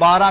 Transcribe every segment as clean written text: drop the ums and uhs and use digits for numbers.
12,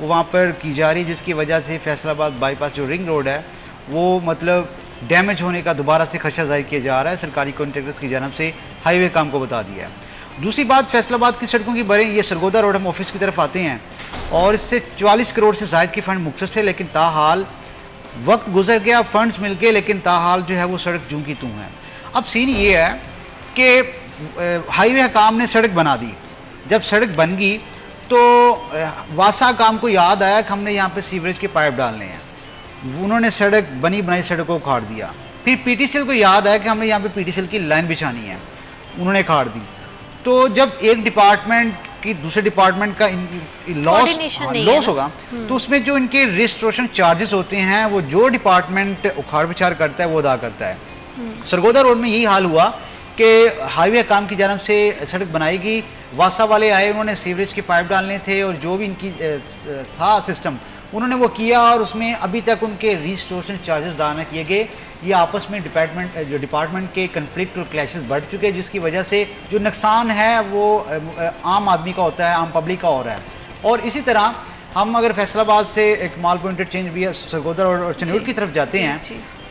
وہ وہاں پر کی جا رہی ہے، جس کی وجہ سے فیصل آباد بائی پاس جو رنگ روڈ ہے وہ مطلب ڈیمیج ہونے کا دوبارہ سے خدشہ ظاہر کیا جا رہا ہے. سرکاری کانٹریکٹرز کی جانب سے ہائی وے کام کو بتا دیا ہے. دوسری بات فیصل آباد کی سڑکوں کی بڑھیں، یہ سرگودا روڈ ہم آفس کی طرف آتے ہیں اور اس سے 44 کروڑ سے زائد کی فنڈ مختص ہے، لیکن تاحال وقت گزر گیا، فنڈز مل گئے، لیکن تاحال جو ہے وہ سڑک جوں کی توں ہے. اب سین یہ ہے کہ ہائی وے حکام نے سڑک بنا دی. جب سڑک بن گئی تو واسا حکام کو یاد آیا کہ ہم نے یہاں پہ سیوریج کے پائپ ڈالنے ہیں. انہوں نے سڑک بنی بنائی سڑک کو اکھاڑ دیا. پھر پی ٹی سی ایل کو یاد آیا کہ ہم نے یہاں پہ پی ٹی سی ایل کی لائن بچھانی ہے، انہوں نے اکھاڑ دی. تو جب ایک ڈپارٹمنٹ کی دوسرے ڈپارٹمنٹ کا لاس ہوگا تو اس میں جو ان کے ریسٹوریشن چارجز ہوتے ہیں وہ جو ڈپارٹمنٹ اکھاڑ بچھاڑ کرتا ہے وہ ادا کرتا ہے. سرگودا روڈ میں یہی حال ہوا کہ ہائی وے حکام کی جانب سے سڑک بنائی گئی، واسا والے آئے، انہوں نے سیوریج کے پائپ ڈالنے تھے اور جو بھی ان کی تھا سسٹم انہوں نے وہ کیا، اور اس میں ابھی تک ان کے ریسٹوریشن چارجز ادا نہ کیے گئے. یہ آپس میں ڈپارٹمنٹ کے کنفلکٹ اور کلیشز بڑھ چکے، جس کی وجہ سے جو نقصان ہے وہ عام آدمی کا ہوتا ہے، عام پبلک کا ہو رہا ہے. اور اسی طرح ہم اگر فیصل آباد سے ایک مالپور انٹرچینج بھی سرگودا اور چنوٹ کی طرف جاتے ہیں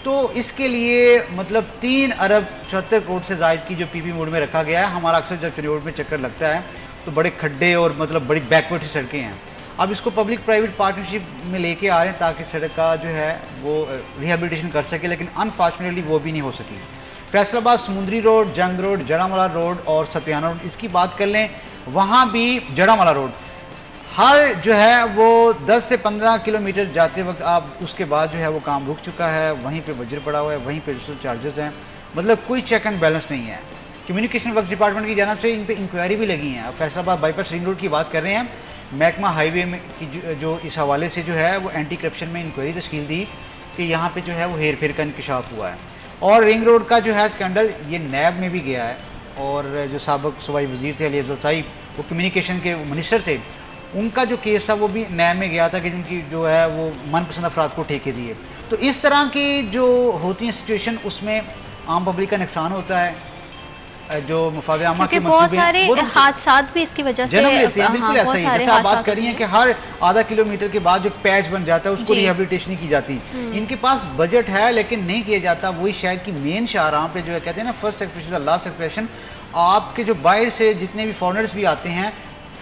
تو اس کے لیے مطلب 3 ارب 74 کروڑ سے زائد کی جو پی پی موڈ میں رکھا گیا ہے. ہمارا اکثر جب چنوٹ میں چکر لگتا ہے تو بڑے کھڈے اور مطلب بڑی بیکورڈ سی سڑکیں ہیں. اب اس کو پبلک پرائیویٹ پارٹنرشپ میں لے کے آ رہے ہیں تاکہ سڑک کا جو ہے وہ ریہیبلیٹیشن کر سکے، لیکن انفارچونیٹلی وہ بھی نہیں ہو سکی. فیصل آباد سمندری روڈ، جنگ روڈ، جڑاملا روڈ اور ستیانہ روڈ اس کی بات کر لیں، وہاں بھی جڑاملا روڈ ہر جو ہے وہ 10 سے 15 کلومیٹر جاتے وقت آپ اس کے بعد جو ہے وہ کام رک چکا ہے، وہیں پہ وجر پڑا ہوا ہے، وہیں پہ ریسٹور چارجز ہیں، مطلب کوئی چیک اینڈ بیلنس نہیں ہے. کمیونیکیشن ورکس ڈپارٹمنٹ کی جانب سے ان پہ انکوائری بھی لگی ہیں. فیصل آباد بائی پاس رنگ روڈ کی بات کر رہے ہیں، محکمہ ہائی وے میں جو اس حوالے سے جو ہے وہ اینٹی کرپشن میں انکوائری تشکیل دی کہ یہاں پہ جو ہے وہ ہیر پھیر کا انکشاف ہوا ہے. اور رنگ روڈ کا جو ہے اسکینڈل یہ نیب میں بھی گیا ہے، اور جو سابق صوبائی وزیر تھے علی افضل صاحب، وہ کمیونیکیشن کے منسٹر تھے، ان کا جو کیس تھا وہ بھی نیب میں گیا تھا کہ جن کی جو ہے وہ من پسند افراد کو ٹھیکے دیے. تو اس طرح کی جو ہوتی ہیں سچویشن اس میں عام پبلک کا نقصان ہوتا ہے، جو مفاد عامہ کے بہت سارے حادثات بھی اس کی وجہ سے جنم لیتے ہیں. بالکل ایسا ہی جیسے آپ بات کر رہی ہیں کہ ہر آدھا کلومیٹر کے بعد جو پیچ بن جاتا ہے اس کو ریہیبلیٹیشن نہیں کی جاتی. ان کے پاس بجٹ ہے لیکن نہیں کیا جاتا. وہی شہر کی مین شاہراہ پہ جو ہے کہتے ہیں نا فرسٹ ایکسپریشن لاسٹ ایکسپریشن، آپ کے جو باہر سے جتنے بھی فارنرز بھی آتے ہیں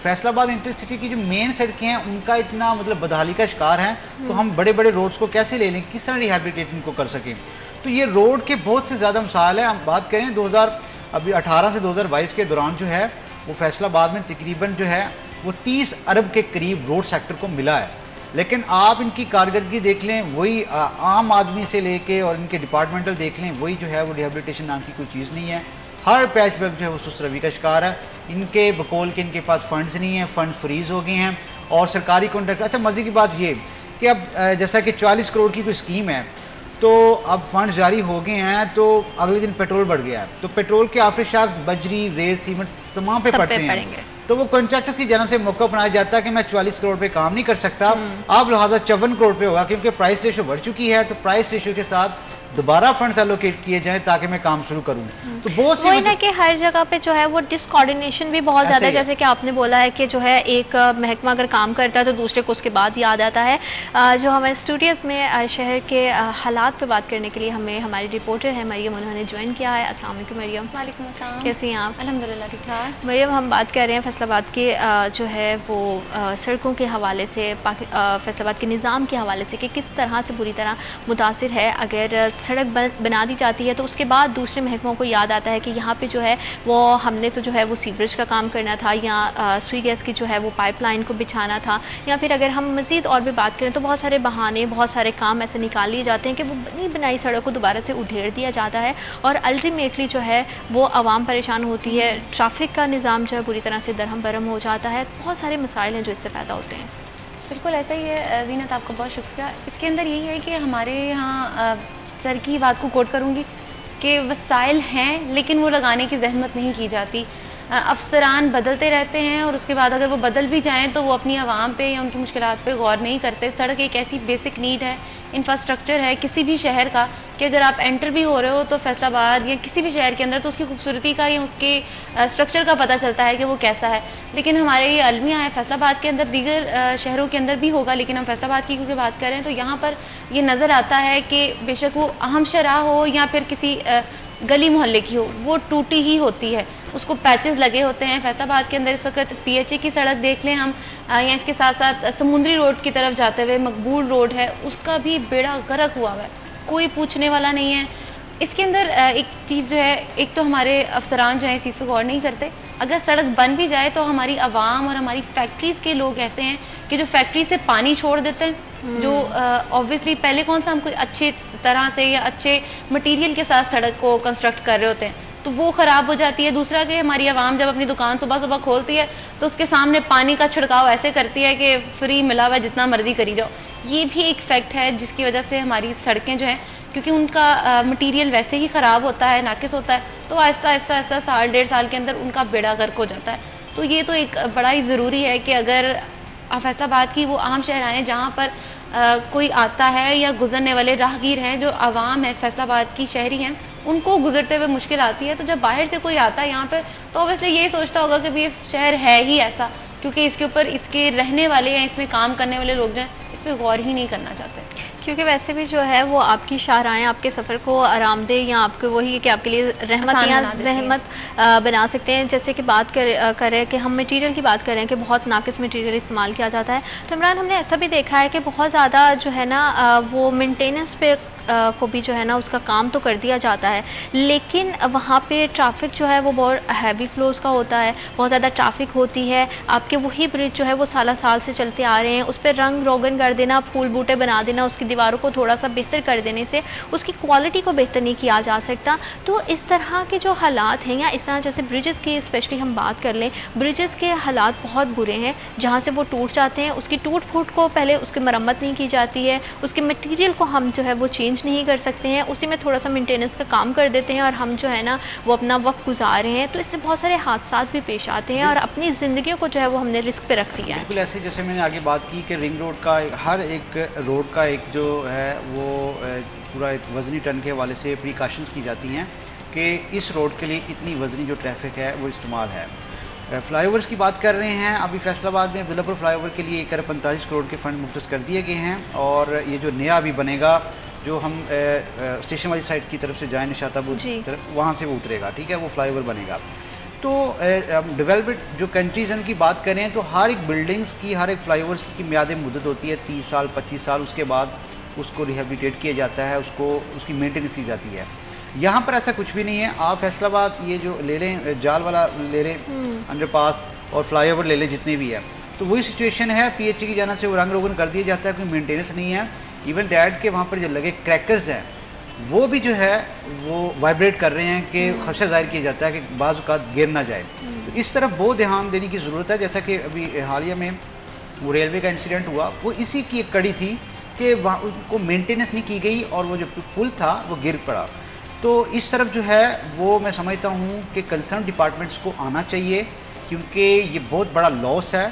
فیصل آباد انٹرسٹی کی جو مین سڑکیں ہیں ان کا اتنا مطلب بدحالی کا شکار ہیں، تو ہم بڑے بڑے روڈز کو کیسے لے لیں، کس طرح ریہیبلیٹیشن کو کر سکیں. تو یہ روڈ کے بہت سے زیادہ مسائل ہیں. ہم بات کریں 2018 سے 2022 کے دوران جو ہے وہ فیصل آباد میں تقریباً جو ہے وہ 30 ارب کے قریب روڈ سیکٹر کو ملا ہے، لیکن آپ ان کی کارکردگی دیکھ لیں، وہی عام آدمی سے لے کے اور ان کے ڈپارٹمنٹل دیکھ لیں، وہی جو ہے وہ ریہیبلیٹیشن نام کی کوئی چیز نہیں ہے. ہر پیچ ورک جو ہے وہ سست روی کا شکار ہے. ان کے بقول کے ان کے پاس فنڈز نہیں ہیں، فنڈ فریز ہو گئے ہیں. اور سرکاری کانٹریکٹ، اچھا مزے کی بات یہ کہ اب جیسا کہ 40 کروڑ کی کوئی اسکیم ہے تو اب فنڈ جاری ہو گئے ہیں تو اگلے دن پیٹرول بڑھ گیا ہے، تو پیٹرول کے آفٹر شاکس بجری، ریت، سیمنٹ تمام پہ پڑتے ہیں. تو وہ کنٹریکٹرز کی جانب سے موقع اپنایا جاتا ہے کہ میں 44 کروڑ پہ کام نہیں کر سکتا، آپ لہٰذا 54 کروڑ پہ ہوگا کیونکہ پرائس ریشو بڑھ چکی ہے. تو پرائس ریشو کے ساتھ دوبارہ فنڈز الوکیٹ کیے جائیں تاکہ میں کام شروع کروں. تو بہت سی نا کہ ہر جگہ پہ جو ہے وہ ڈس کوآرڈینیشن بھی بہت زیادہ ہے، جیسے کہ آپ نے بولا ہے کہ جو ہے ایک محکمہ اگر کام کرتا ہے تو دوسرے کو اس کے بعد یاد آتا ہے. جو ہمارے اسٹوڈیوز میں شہر کے حالات پہ بات کرنے کے لیے ہمیں ہماری رپورٹر ہے مریم، انہوں نے جوائن کیا ہے. السلام علیکم مریم. وعلیکم السلام. کیسی ہیں آپ؟ الحمدللہ ٹھیک ٹھاک. مریم ہم بات کر رہے ہیں فیصل آباد کے جو ہے وہ سڑکوں کے حوالے سے، فیصل آباد کے نظام کے حوالے سے کہ کس طرح سے بری طرح متاثر ہے. اگر سڑک بنا دی جاتی ہے تو اس کے بعد دوسرے محکموں کو یاد آتا ہے کہ یہاں پہ جو ہے وہ ہم نے تو جو ہے وہ سیوریج کا کام کرنا تھا، یا سوئی گیس کی جو ہے وہ پائپ لائن کو بچھانا تھا، یا پھر اگر ہم مزید اور بھی بات کریں تو بہت سارے بہانے، بہت سارے کام ایسے نکال لیے جاتے ہیں کہ وہ بنی بنائی سڑک کو دوبارہ سے ادھیڑ دیا جاتا ہے اور الٹیمیٹلی جو ہے وہ عوام پریشان ہوتی ہے. ٹریفک کا نظام جو ہے بری طرح سے درہم برہم ہو جاتا ہے. بہت سارے مسائل ہیں جو اس سے پیدا ہوتے ہیں. بالکل ایسا ہی ہے زینت، آپ کا بہت شکریہ. اس کے اندر یہی ہے کہ ہمارے یہاں سر کی بات کو کوٹ کروں گی کہ وسائل ہیں لیکن وہ لگانے کی زحمت نہیں کی جاتی. افسران بدلتے رہتے ہیں اور اس کے بعد اگر وہ بدل بھی جائیں تو وہ اپنی عوام پہ یا ان کی مشکلات پہ غور نہیں کرتے. سڑک ایک ایسی بیسک نیڈ ہے, انفراسٹرکچر ہے کسی بھی شہر کا, کہ اگر آپ انٹر بھی ہو رہے ہو تو فیصل آباد یا کسی بھی شہر کے اندر تو اس کی خوبصورتی کا یا اس کے اسٹرکچر کا پتہ چلتا ہے کہ وہ کیسا ہے. لیکن ہمارے یہ المیہ ہے فیصل آباد کے اندر, دیگر شہروں کے اندر بھی ہوگا لیکن ہم فیصل آباد کی کیونکہ بات کر رہے ہیں, تو یہاں پر یہ نظر آتا ہے کہ بے شک وہ اہم شرح ہو یا پھر کسی گلی محلے کی ہو, وہ ٹوٹی ہی ہوتی ہے, اس کو پیچز لگے ہوتے ہیں. فیصل آباد کے اندر اس وقت پی ایچ اے کی سڑک دیکھ لیں ہم, یا اس کے ساتھ ساتھ سمندری روڈ کی طرف جاتے ہوئے مقبول روڈ ہے, اس کا بھی بیڑا غرق ہوا ہے, کوئی پوچھنے والا نہیں ہے. اس کے اندر ایک چیز جو ہے, ایک تو ہمارے افسران جو ہیں اس چیز کو غور نہیں کرتے. اگر سڑک بن بھی جائے تو ہماری عوام اور ہماری فیکٹریز کے لوگ ایسے ہیں کہ جو فیکٹری سے پانی چھوڑ دیتے ہیں, جو آبویسلی پہلے کون سا ہم کوئی اچھی طرح سے یا اچھے مٹیریل کے ساتھ سڑک کو کنسٹرکٹ کر رہے ہوتے ہیں تو وہ خراب ہو جاتی ہے. دوسرا کہ ہماری عوام جب اپنی دکان صبح صبح کھولتی ہے تو اس کے سامنے پانی کا چھڑکاؤ ایسے کرتی ہے کہ فری ملا ہوا ہے جتنا مرضی کری جاؤ. یہ بھی ایک فیکٹ ہے جس کی وجہ سے ہماری سڑکیں جو ہیں, کیونکہ ان کا مٹیریل ویسے ہی خراب ہوتا ہے, ناقص ہوتا ہے, تو آہستہ آہستہ آہستہ سال ڈیڑھ سال کے اندر ان کا بیڑا غرق ہو جاتا ہے. تو یہ تو ایک بڑا ہی ضروری ہے کہ اگر فیصل آباد کی وہ عام شہرائیں جہاں پر کوئی آتا ہے یا گزرنے والے راہگیر ہیں, جو عوام ہے فیصل آباد کی شہری ہیں, ان کو گزرتے ہوئے مشکل آتی ہے, تو جب باہر سے کوئی آتا ہے یہاں پہ تو اوبیسلی یہی سوچتا ہوگا کہ یہ شہر ہے ہی ایسا, کیونکہ اس کے اوپر اس کے رہنے والے یا اس میں کام کرنے والے لوگ جو ہیں اس پہ غور ہی نہیں کرنا چاہتے. کیونکہ ویسے بھی جو ہے وہ آپ کی شاہراہیں آپ کے سفر کو آرام دہ یا آپ کو وہی کہ آپ کے لیے رحمت یا رحمت بنا سکتے ہیں. جیسے کہ بات کریں کہ ہم مٹیریل کی بات کریں کہ بہت ناقص مٹیریل استعمال کیا جاتا ہے, تو عمران ہم نے ایسا بھی دیکھا ہے کہ بہت زیادہ جو ہے نا وہ مینٹیننس پہ کو بھی جو ہے نا اس کا کام تو کر دیا جاتا ہے, لیکن وہاں پہ ٹریفک جو ہے وہ بہت ہیوی فلوز کا ہوتا ہے, بہت زیادہ ٹریفک ہوتی ہے. آپ کے وہی برج جو ہے وہ سالہ سال سے چلتے آ رہے ہیں, اس پہ رنگ روگن کر دینا, پھول بوٹے بنا دینا, اس کی دیواروں کو تھوڑا سا بہتر کر دینے سے اس کی کوالٹی کو بہتر نہیں کیا جا سکتا. تو اس طرح کے جو حالات ہیں, یا اس طرح جیسے بریجز کی اسپیشلی ہم بات کر لیں, بریجز کے حالات بہت برے ہیں جہاں سے وہ ٹوٹ جاتے ہیں, اس کی ٹوٹ پھوٹ کو پہلے اس کی مرمت نہیں کی جاتی ہے, اس کے مٹیریل کو ہم جو ہے وہ چینج نہیں کر سکتے ہیں, اسی میں تھوڑا سا مینٹیننس کا کام کر دیتے ہیں اور ہم جو ہے نا وہ اپنا وقت گزار رہے ہیں. تو اس سے بہت سارے حادثات بھی پیش آتے ہیں اور اپنی زندگیوں کو جو ہے وہ ہم نے رسک پہ رکھ دیا ہے. بالکل ایسے جیسے میں نے آگے بات کی کہ رنگ روڈ کا ہر ایک روڈ کا ایک جو ہے وہ پورا ایک وزنی ٹن کے حوالے سے پریکاشنز کی جاتی ہیں کہ اس روڈ کے لیے اتنی وزنی جو ٹریفک ہے وہ استعمال ہے. فلائی اوورس کی بات کر رہے ہیں, ابھی فیصل آباد میں عبداللہ پور فلائی اوور کے لیے 1.45 کروڑ کے فنڈ مختص کر دیے گئے ہیں, اور یہ جو نیا ابھی بنے گا جو ہم اسٹیشن والی سائڈ کی طرف سے جائیں نشاط آباد کی طرف, وہاں سے وہ اترے گا, ٹھیک ہے, وہ فلائی اوور بنے گا. تو ڈیولپڈ جو کنٹریز ان کی بات کریں تو ہر ایک بلڈنگز کی, ہر ایک فلائی اوورس کی میعاد مدت ہوتی ہے 30 سال 25 سال, اس کے بعد اس کو ریہیبلیٹیٹ کیا جاتا ہے, اس کی مینٹیننس کی جاتی ہے. یہاں پر ایسا کچھ بھی نہیں ہے. آپ فیصل آباد یہ جو لے لیں, جال والا لے لیں, انڈر پاس اور فلائی اوور لے لیں, جتنے بھی ہے, تو وہی سچویشن ہے. پی ایچ ای کی جانب سے وہ رنگ روگن کر دیا جاتا ہے, کوئی مینٹیننس نہیں ہے. ایون دیٹ کہ وہاں پر جو لگے کریکرز ہیں وہ بھی جو ہے وہ وائبریٹ کر رہے ہیں کہ خدشہ ظاہر کیا جاتا ہے کہ بعض اوقات گر نہ جائے. تو اس طرف بہت دھیان دینے کی ضرورت ہے. جیسا کہ ابھی حالیہ میں وہ ریلوے کا انسیڈنٹ ہوا, وہ اسی کی ایک کڑی تھی کہ وہاں ان کو مینٹیننس نہیں کی گئی اور وہ جو پل تھا وہ گر پڑا. تو اس طرف جو ہے وہ میں سمجھتا ہوں کہ کنسرن ڈپارٹمنٹس کو آنا چاہیے, کیونکہ یہ بہت بڑا لاس ہے,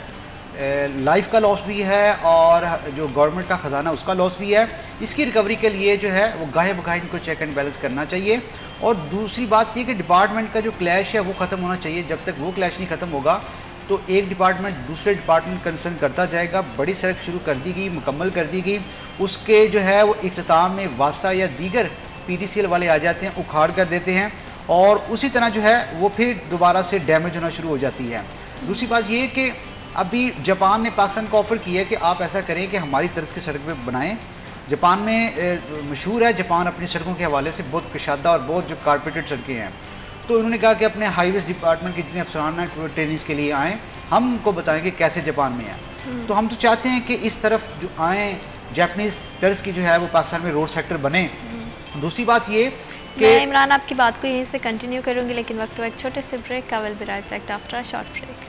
لائف کا لاس بھی ہے اور جو گورنمنٹ کا خزانہ اس کا لاس بھی ہے. اس کی ریکوری کے لیے جو ہے وہ گاہے بگاہے ان کو چیک اینڈ بیلنس کرنا چاہیے. اور دوسری بات یہ کہ ڈپارٹمنٹ کا جو کلیش ہے وہ ختم ہونا چاہیے. جب تک وہ کلیش نہیں ختم ہوگا تو ایک ڈپارٹمنٹ دوسرے ڈپارٹمنٹ کنسرن کرتا جائے گا. بڑی سڑک شروع کر دی گئی, مکمل کر دی گئی, اس کے جو ہے وہ اختتام میں واسطہ یا دیگر پی ڈی سی ایل والے آ جاتے ہیں, اکھاڑ کر دیتے ہیں, اور اسی طرح جو ہے وہ پھر دوبارہ سے ڈیمیج ہونا شروع ہو جاتی ہے. دوسری بات یہ کہ ابھی جاپان نے پاکستان کو آفر کیا ہے کہ آپ ایسا کریں کہ ہماری طرز کی سڑک پہ بنائیں. جاپان میں مشہور ہے, جاپان اپنی سڑکوں کے حوالے سے بہت کشادہ اور بہت جو کارپیٹڈ سڑکیں ہیں. تو انہوں نے کہا کہ اپنے ہائی ویز ڈپارٹمنٹ کے جتنے افسران ہیں ٹریننگز کے لیے آئیں, ہم ان کو بتائیں کہ کیسے جاپان میں ہے. تو ہم تو چاہتے ہیں کہ اس طرف جو آئیں, جاپنیز طرز کی جو ہے وہ پاکستان میں روڈ سیکٹر بنے. دوسری بات یہ کہ میں عمران آپ کی بات کو یہیں سے کنٹینیو کروں گی, لیکن وقت ایک چھوٹے سے بریک کا. Will be right back after a short break.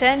10।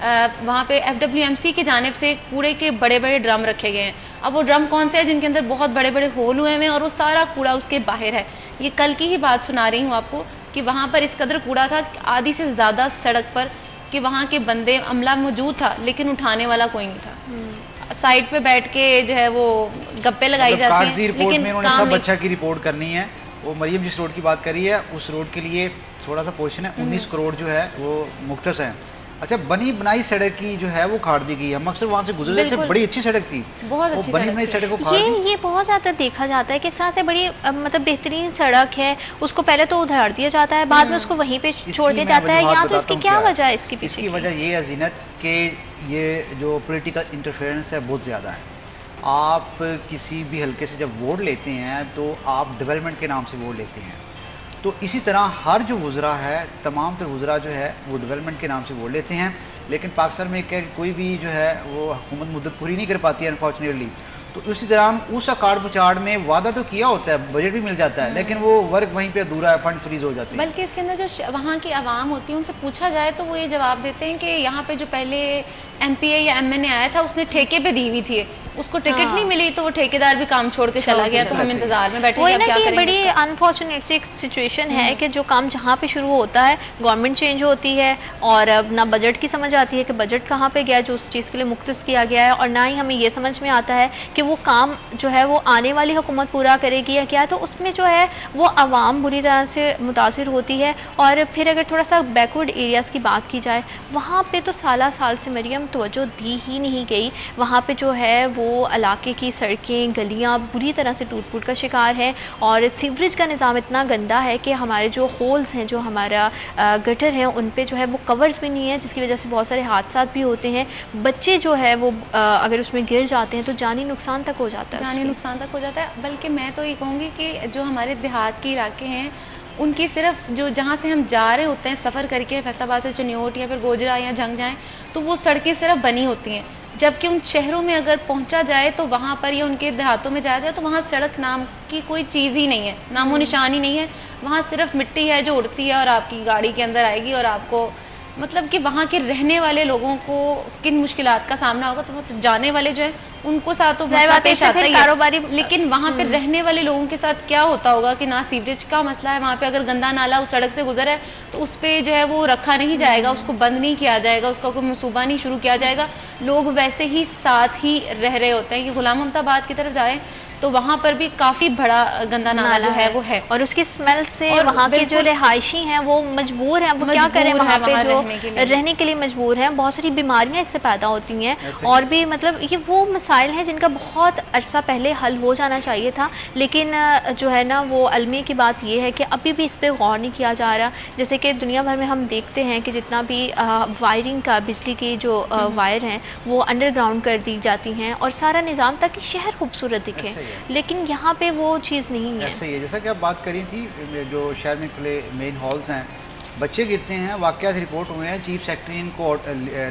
وہاں پہ FWMC کی جانب سے کوڑے کے بڑے بڑے ڈرم رکھے گئے ہیں. اب وہ ڈرم کون سے ہیں؟ جن کے اندر بہت بڑے بڑے ہول ہوئے ہیں اور وہ سارا کوڑا اس کے باہر ہے. یہ کل کی ہی بات سنا رہی ہوں آپ کو کہ وہاں پر اس قدر کوڑا تھا آدھی سے زیادہ سڑک پر کہ وہاں کے بندے عملہ موجود تھا لیکن اٹھانے والا کوئی نہیں تھا. سائڈ پہ بیٹھ کے جو ہے وہ گپے لگائی جاتی ہیں لیکن انہوں نے سب اچھا کی رپورٹ کرنی ہے. وہ مریم جس روڈ کی بات کری ہے اس روڈ کے لیے تھوڑا سا پورشن ہے 19 کروڑ جو ہے وہ مختص ہیں. اچھا بنی بنائی سڑک کی جو ہے وہ کھاڑ دی گئی. ہم اکثر وہاں سے گزرے تھے, بڑی اچھی سڑک تھی, بہت اچھی بنی بنائی سڑک کو کھاڑ دی. یہ بہت زیادہ دیکھا جاتا ہے کہ اس طرح سے بڑی مطلب بہترین سڑک ہے اس کو پہلے تو ادھار دیا جاتا ہے, بعد میں اس کو وہیں پہ چھوڑ دیا جاتا ہے. یا تو اس کی کیا وجہ ہے؟ اس کی وجہ یہ ہے زینت کہ یہ جو پولیٹیکل انٹرفیئرنس ہے بہت زیادہ ہے. آپ کسی بھی حلقے سے جب ووٹ لیتے ہیں تو آپ ڈیولپمنٹ کے نام سے ووٹ لیتے ہیں. تو اسی طرح ہر جو وزراء ہے, تمام تر وزراء جو ہے وہ ڈیولپمنٹ کے نام سے ووٹ لیتے ہیں. لیکن پاکستان میں کوئی بھی جو ہے وہ حکومت مدت پوری نہیں کر پاتی ہے انفارچونیٹلی. تو اسی طرح اس اکاڑ پچاڑ میں وعدہ تو کیا ہوتا ہے, بجٹ بھی مل جاتا ہے, لیکن وہ ورک وہیں پہ ادھورا ہے, فنڈ فریز ہو جاتے ہیں. بلکہ اس کے اندر جو وہاں کی عوام ہوتی ہے ان سے پوچھا جائے تو وہ یہ جواب دیتے ہیں کہ یہاں پہ جو پہلے MPA یا MNA آیا تھا اس نے ٹھیکے پہ دی ہوئی تھی, اس کو ٹکٹ نہیں ملی تو وہ ٹھیکیدار بھی کام چھوڑ کے چلا گیا, تو ہم انتظار میں بیٹھے ہیں. یہ بڑی انفارچونیٹ سی سچویشن ہے کہ جو کام جہاں پہ شروع ہوتا ہے گورنمنٹ چینج ہوتی ہے اور نہ بجٹ کی سمجھ آتی ہے کہ بجٹ کہاں پہ گیا جو اس چیز کے لیے مختص کیا گیا ہے, اور نہ ہی ہمیں یہ سمجھ میں آتا ہے کہ وہ کام جو ہے وہ آنے والی حکومت پورا کرے گی یا کیا. تو اس میں جو ہے وہ عوام بری طرح سے متاثر ہوتی ہے. اور پھر اگر تھوڑا سا بیکورڈ ایریاز کی بات کی جائے, وہاں پہ تو سالہ سال سے مریم توجہ دی ہی نہیں گئی. وہاں پہ جو ہے وہ علاقے کی سڑکیں گلیاں بری طرح سے ٹوٹ پھوٹ کا شکار ہے, اور سیوریج کا نظام اتنا گندا ہے کہ ہمارے جو ہولز ہیں, جو ہمارا گٹر ہے, ان پہ جو ہے وہ کورز بھی نہیں ہے, جس کی وجہ سے بہت سارے حادثات بھی ہوتے ہیں. بچے جو ہے وہ اگر اس میں گر جاتے ہیں تو جانی نقصان تک ہو جاتا ہے. بلکہ میں تو یہ کہوں گی کہ جو ہمارے دیہات کے علاقے ہیں ان کی صرف جو جہاں سے ہم جا رہے ہوتے ہیں سفر کر کے فیصل آباد سے چنیوٹ یا پھر گوجرا یا جھنگ جائیں تو وہ سڑکیں صرف بنی ہوتی ہیں, جبکہ ان شہروں میں اگر پہنچا جائے تو وہاں پر یا ان کے دیہاتوں میں جایا جائے تو وہاں سڑک نام کی کوئی چیز ہی نہیں ہے, نام و نشان ہی نہیں ہے. وہاں صرف مٹی ہے جو اڑتی ہے اور آپ کی گاڑی کے اندر آئے گی, اور آپ کو مطلب کہ وہاں کے رہنے والے لوگوں کو کن مشکلات کا سامنا ہوگا. تو جانے والے جو ہیں ان کو ساتھ تو پیش آتا ہی ہے, لیکن وہاں پہ رہنے والے لوگوں کے ساتھ کیا ہوتا ہوگا کہ نہ سیوریج کا مسئلہ ہے وہاں پہ, اگر گندا نالا اس سڑک سے گزر ہے تو اس پہ جو ہے وہ رکھا نہیں جائے گا, اس کو بند نہیں کیا جائے گا, اس کا کوئی منصوبہ نہیں شروع کیا جائے گا. لوگ ویسے ہی ساتھ ہی رہ رہے ہوتے ہیں. کہ غلام محمد آباد کی طرف جائیں تو وہاں پر بھی کافی بڑا گندا نالا جو ہے وہ ہے, اور اس کی اسمیل سے وہاں کے جو رہائشی ہیں وہ مجبور ہیں, وہ کیا کریں, وہاں پہ جو رہنے کے لیے مجبور ہیں. بہت ساری بیماریاں اس سے پیدا ہوتی ہیں, اور بھی مطلب یہ وہ مسائل ہیں جن کا بہت عرصہ پہلے حل ہو جانا چاہیے تھا. لیکن جو ہے نا وہ المیہ کی بات یہ ہے کہ ابھی بھی اس پہ غور نہیں کیا جا رہا. جیسے کہ دنیا بھر میں ہم دیکھتے ہیں کہ جتنا بھی وائرنگ کا بجلی کی جو وائر ہیں وہ انڈر گراؤنڈ کر دی جاتی ہیں اور سارا نظام تاکہ شہر خوبصورت دکھے, لیکن یہاں پہ وہ چیز نہیں ہے. ایسا ہی ہے جیسا کہ آپ بات کری تھی, جو شہر میں کھلے مین ہالز ہیں, بچے گرتے ہیں, واقعات رپورٹ ہوئے ہیں. چیف سیکرٹری نے ان کو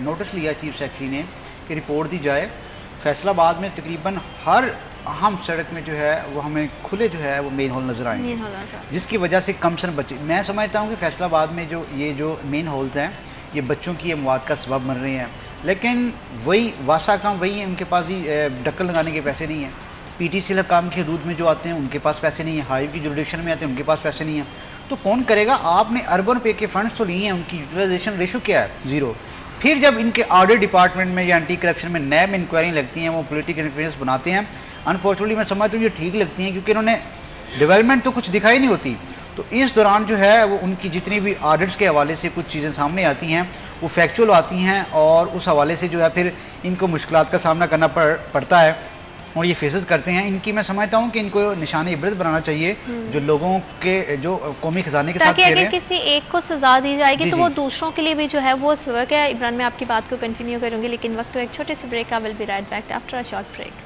نوٹس لیا, چیف سیکرٹری نے کہ رپورٹ دی جائے. فیصل آباد میں تقریباً ہر اہم سڑک میں جو ہے وہ ہمیں کھلے جو ہے وہ مین ہال نظر آئیں گے, جس کی وجہ سے کم سن بچے. میں سمجھتا ہوں کہ فیصل آباد میں جو مین ہالز ہیں یہ بچوں کی اموات کا سبب بن رہے ہیں, لیکن وہی واسا کام وہی ہیں, ان کے پاس ہی ڈکل لگانے کے پیسے نہیں ہیں. PTCL کام کی حدود میں جو آتے ہیں ان کے پاس پیسے نہیں ہیں, ہائی کی جوریڈکشن میں آتے ہیں ان کے پاس پیسے نہیں ہیں. تو کون کرے گا؟ آپ نے اربن پے کے فنڈس تو لیے ہیں, ان کی یوٹیلائزیشن ریشو کیا ہے؟ 0. پھر جب ان کے آڈٹ ڈپارٹمنٹ میں یا اینٹی کرپشن میں نیب انکوائری لگتی ہیں, وہ پولیٹیکل انفلوئنس بناتے ہیں. انفارچونیٹلی میں سمجھتا ہوں یہ ٹھیک لگتی ہیں کیونکہ انہوں نے ڈیولپمنٹ تو کچھ دکھائی نہیں ہوتی. تو اس دوران جو ہے وہ ان کی جتنی بھی آڈٹس کے حوالے سے کچھ چیزیں سامنے آتی ہیں وہ فیکچول آتی ہیں, اور اس حوالے سے جو ہے پھر ان کو مشکلات کا سامنا کرنا پڑتا ہے اور یہ فیسز کرتے ہیں. ان کی میں سمجھتا ہوں کہ ان کو نشان عبرت بنانا چاہیے جو لوگوں کے جو قومی خزانے کے ساتھ تاکہ اگر کسی ایک کو سزا دی جائے گی تو وہ دوسروں کے لیے بھی جو ہے وہ سبق ہے. عمران میں آپ کی بات کو کنٹینیو کروں گی, لیکن وقت تو ایک چھوٹے سے بریک کا. Will be right back after a short break.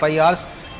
FIRs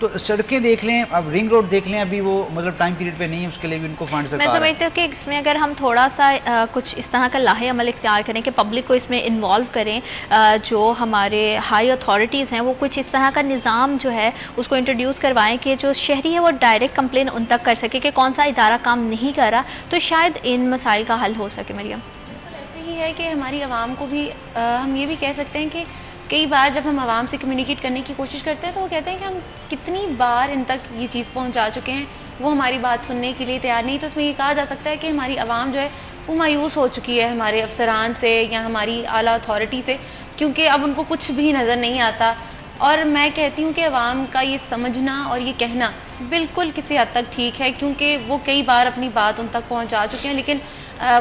تو سڑکیں دیکھ لیں, اب رنگ روڈ دیکھ لیں, ابھی وہ مطلب ٹائم پیریڈ پہ نہیں ہے, اس کے لیے بھی ان کو فنڈ میں سمجھتی ہوں کہ اس میں اگر ہم تھوڑا سا کچھ اس طرح کا لاہے عمل اختیار کریں کہ پبلک کو اس میں انوالو کریں, جو ہمارے ہائی اتھارٹیز ہیں وہ کچھ اس طرح کا نظام جو ہے اس کو انٹروڈیوس کروائیں کہ جو شہری ہے وہ ڈائریکٹ کمپلین ان تک کر سکے کہ کون سا ادارہ کام نہیں کر رہا, تو شاید ان مسائل کا حل ہو سکے. مریم, ایسے ہی ہے کہ ہماری عوام کو بھی ہم یہ بھی کہہ سکتے ہیں کہ کئی بار جب ہم عوام سے کمیونیکیٹ کرنے کی کوشش کرتے ہیں تو وہ کہتے ہیں کہ ہم کتنی بار ان تک یہ چیز پہنچا چکے ہیں, وہ ہماری بات سننے کے لیے تیار نہیں. تو اس میں یہ کہا جا سکتا ہے کہ ہماری عوام جو ہے وہ مایوس ہو چکی ہے ہمارے افسران سے یا ہماری اعلیٰ اتھارٹی سے, کیونکہ اب ان کو کچھ بھی نظر نہیں آتا. اور میں کہتی ہوں کہ عوام کا یہ سمجھنا اور یہ کہنا بالکل کسی حد تک ٹھیک ہے, کیونکہ وہ کئی بار اپنی بات ان تک پہنچا چکے ہیں, لیکن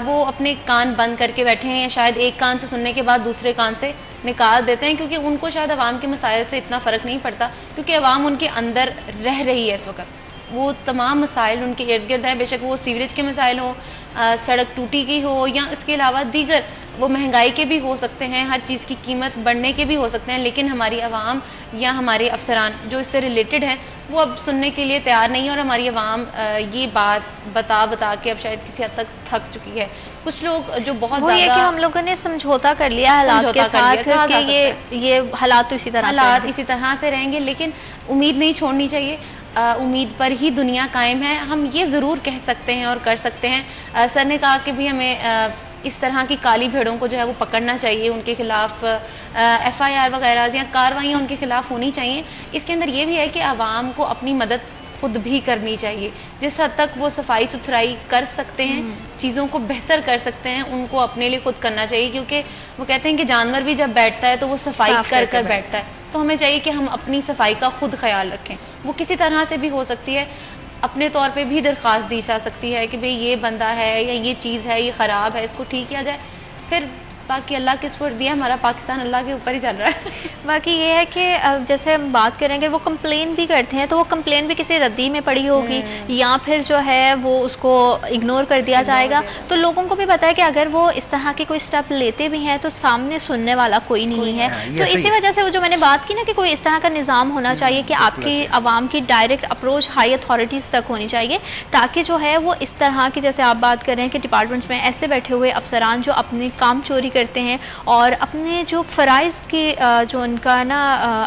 وہ اپنے کان بند کر کے بیٹھے ہیں, یا شاید ایک کان سے سننے کے بعد دوسرے کان سے نکال دیتے ہیں, کیونکہ ان کو شاید عوام کے مسائل سے اتنا فرق نہیں پڑتا, کیونکہ عوام ان کے اندر رہ رہی ہے اس وقت. وہ تمام مسائل ان کے ارد گرد ہیں, بے شک وہ سیوریج کے مسائل ہوں, سڑک ٹوٹی کی ہو, یا اس کے علاوہ دیگر وہ مہنگائی کے بھی ہو سکتے ہیں, ہر چیز کی قیمت بڑھنے کے بھی ہو سکتے ہیں. لیکن ہماری عوام یا ہمارے افسران جو اس سے ریلیٹڈ ہیں وہ اب سننے کے لیے تیار نہیں ہے, اور ہماری عوام یہ بات بتا کے اب شاید کسی حد تک تھک چکی ہے. کچھ لوگ جو بہت وہ یہ کہ ہم لوگوں نے سمجھوتا کر لیا حالات کے ساتھ کہ یہ حالات تو اسی طرح سے رہیں گے, لیکن امید نہیں چھوڑنی چاہیے. امید پر ہی دنیا قائم ہے. ہم یہ ضرور کہہ سکتے ہیں اور کر سکتے ہیں. سر نے کہا کہ بھی ہمیں اس طرح کی کالی بھیڑوں کو جو ہے وہ پکڑنا چاہیے, ان کے خلاف FIR وغیرہ یا کارروائیاں ان کے خلاف ہونی چاہیے. اس کے اندر یہ بھی ہے کہ عوام کو اپنی مدد خود بھی کرنی چاہیے. جس حد تک وہ صفائی ستھرائی کر سکتے ہیں, چیزوں کو بہتر کر سکتے ہیں, ان کو اپنے لیے خود کرنا چاہیے. کیونکہ وہ کہتے ہیں کہ جانور بھی جب بیٹھتا ہے تو وہ صفائی کر بیٹھتا ہے, تو ہمیں چاہیے کہ ہم اپنی صفائی کا خود خیال رکھیں. وہ کسی طرح سے بھی ہو سکتی ہے, اپنے طور پہ بھی درخواست دی جا سکتی ہے کہ بھئی یہ بندہ ہے یا یہ چیز ہے, یہ خراب ہے, اس کو ٹھیک کیا جائے. پھر باقی اللہ کے سپرد دیا, ہمارا پاکستان اللہ کے اوپر ہی چل رہا ہے. باقی یہ ہے کہ جیسے ہم بات کریں گے وہ کمپلین بھی کرتے ہیں تو وہ کمپلین بھی کسی ردی میں پڑی ہوگی یا پھر جو ہے وہ اس کو اگنور کر دیا جائے گا. تو لوگوں کو بھی پتا ہے کہ اگر وہ اس طرح کے کوئی سٹیپ لیتے بھی ہیں تو سامنے سننے والا کوئی نہیں ہے. تو اسی وجہ سے وہ جو میں نے بات کی نا کہ کوئی اس طرح کا نظام ہونا چاہیے کہ آپ کی عوام کی ڈائریکٹ اپروچ ہائی اتھارٹیز تک ہونی چاہیے, تاکہ جو ہے وہ اس طرح کی, جیسے آپ بات کر رہے ہیں کہ ڈپارٹمنٹس میں ایسے بیٹھے ہوئے افسران جو اپنے کام چوری کرتے ہیں اور اپنے جو فرائض کی جو ان کا نا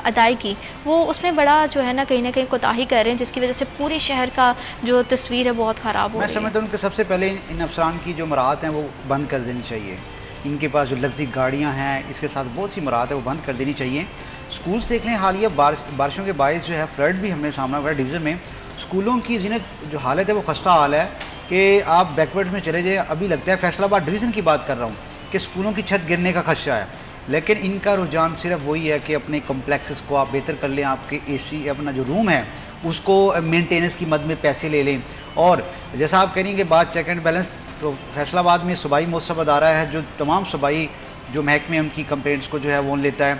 ادائیگی وہ اس میں بڑا جو ہے نا کہیں کوتاہی کر رہے ہیں, جس کی وجہ سے پورے شہر کا جو تصویر ہے بہت خراب ہو رہی ہے. میں سمجھتا ہوں کہ سب سے پہلے ان افسران کی جو مراعات ہیں وہ بند کر دینی چاہیے. ان کے پاس جو لفظی گاڑیاں ہیں اس کے ساتھ بہت سی مراعات ہے وہ بند کر دینی چاہیے. اسکولس دیکھ لیں, حالیہ بارشوں کے باعث جو ہے فلڈ بھی ہم نے سامنا ہوا ڈویژن میں. اسکولوں کی زینت جو حالت ہے وہ خستہ حال ہے کہ آپ بیکورڈ میں چلے جائیں. ابھی لگتا ہے فیصل آباد ڈویژن کی بات کر رہا ہوں کہ اسکولوں کی چھت گرنے کا خدشہ ہے, لیکن ان کا رجحان صرف وہی ہے کہ اپنے کمپلیکسز کو آپ بہتر کر لیں, آپ کے AC اپنا جو روم ہے اس کو مینٹیننس کی مد میں پیسے لے لیں. اور جیسا آپ کہہ رہی ہیں کہ بات چیک اینڈ بیلنس, تو فیصل آباد میں صوبائی مؤسسہ ادارہ ہے جو تمام صوبائی جو محکمے ان کی کمپلینٹس کو جو ہے وہ لیتا ہے.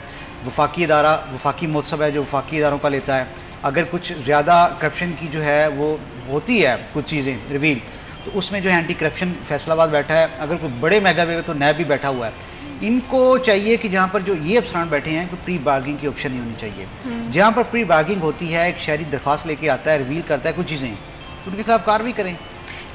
وفاقی ادارہ وفاقی مؤسسہ ہے جو وفاقی اداروں کا لیتا ہے. اگر کچھ زیادہ کرپشن کی جو ہے وہ ہوتی ہے کچھ چیزیں ریویل, تو اس میں جو ہے اینٹی کرپشن فیصل آباد بیٹھا ہے. اگر کوئی بڑے میگا وے تو نیب بھی بیٹھا ہوا ہے. ان کو چاہیے کہ جہاں پر جو یہ افسران بیٹھے ہیں تو پری بارگنگ کی آپشن نہیں ہونی چاہیے. جہاں پر پری بارگنگ ہوتی ہے, ایک شہری درخواست لے کے آتا ہے, ریویل کرتا ہے کچھ چیزیں, تو ان کے خلاف کارروائی کریں.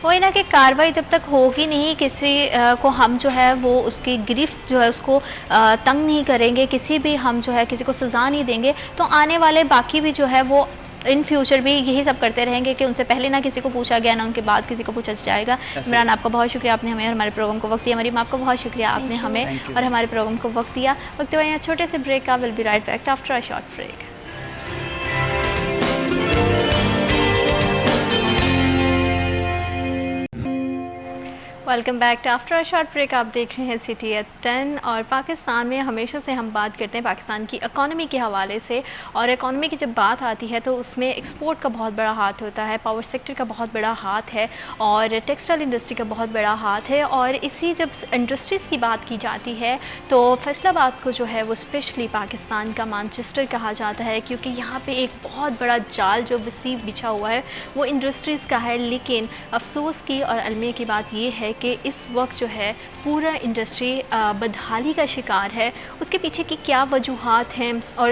وہی نا کہ کارروائی جب تک ہوگی نہیں, کسی کو ہم جو ہے وہ اس کی گرفت جو ہے اس کو تنگ نہیں کریں گے, کسی بھی ہم جو ہے کسی کو سزا نہیں دیں گے, تو آنے والے باقی بھی جو ہے وہ ان فیوچر بھی یہی سب کرتے رہیں گے کہ ان سے پہلے نہ کسی کو پوچھا گیا نہ ان کے بعد کسی کو پوچھا جائے گا. عمران, آپ کا بہت شکریہ, آپ نے ہمیں اور ہمارے پروگرام کو وقت دیا. مریم, آپ کو بہت شکریہ, آپ نے ہمیں اور ہمارے پروگرام کو وقت دیا. وقت ہوا یہاں چھوٹے سے بریک کا. Will be right back after a short break. Welcome back to after a short break. آپ دیکھ رہے ہیں سٹی ایٹ 10. اور پاکستان میں ہمیشہ سے ہم بات کرتے ہیں پاکستان کی اکانومی کے حوالے سے, اور اکانومی کی جب بات آتی ہے تو اس میں ایکسپورٹ کا بہت بڑا ہاتھ ہوتا ہے, پاور سیکٹر کا بہت بڑا ہاتھ ہے, اور ٹیکسٹائل انڈسٹری کا بہت بڑا ہاتھ ہے. اور اسی جب انڈسٹریز کی بات کی جاتی ہے تو فیصل آباد کو جو ہے وہ اسپیشلی پاکستان کا مانچسٹر کہا جاتا ہے, کیونکہ یہاں پہ ایک بہت بڑا جال جو وسیع بچھا ہوا ہے وہ انڈسٹریز کا ہے. لیکن افسوس کی اور المیہ کی بات یہ ہے کہ اس وقت جو ہے پورا انڈسٹری بدحالی کا شکار ہے. اس کے پیچھے کی کیا وجوہات ہیں اور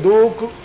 2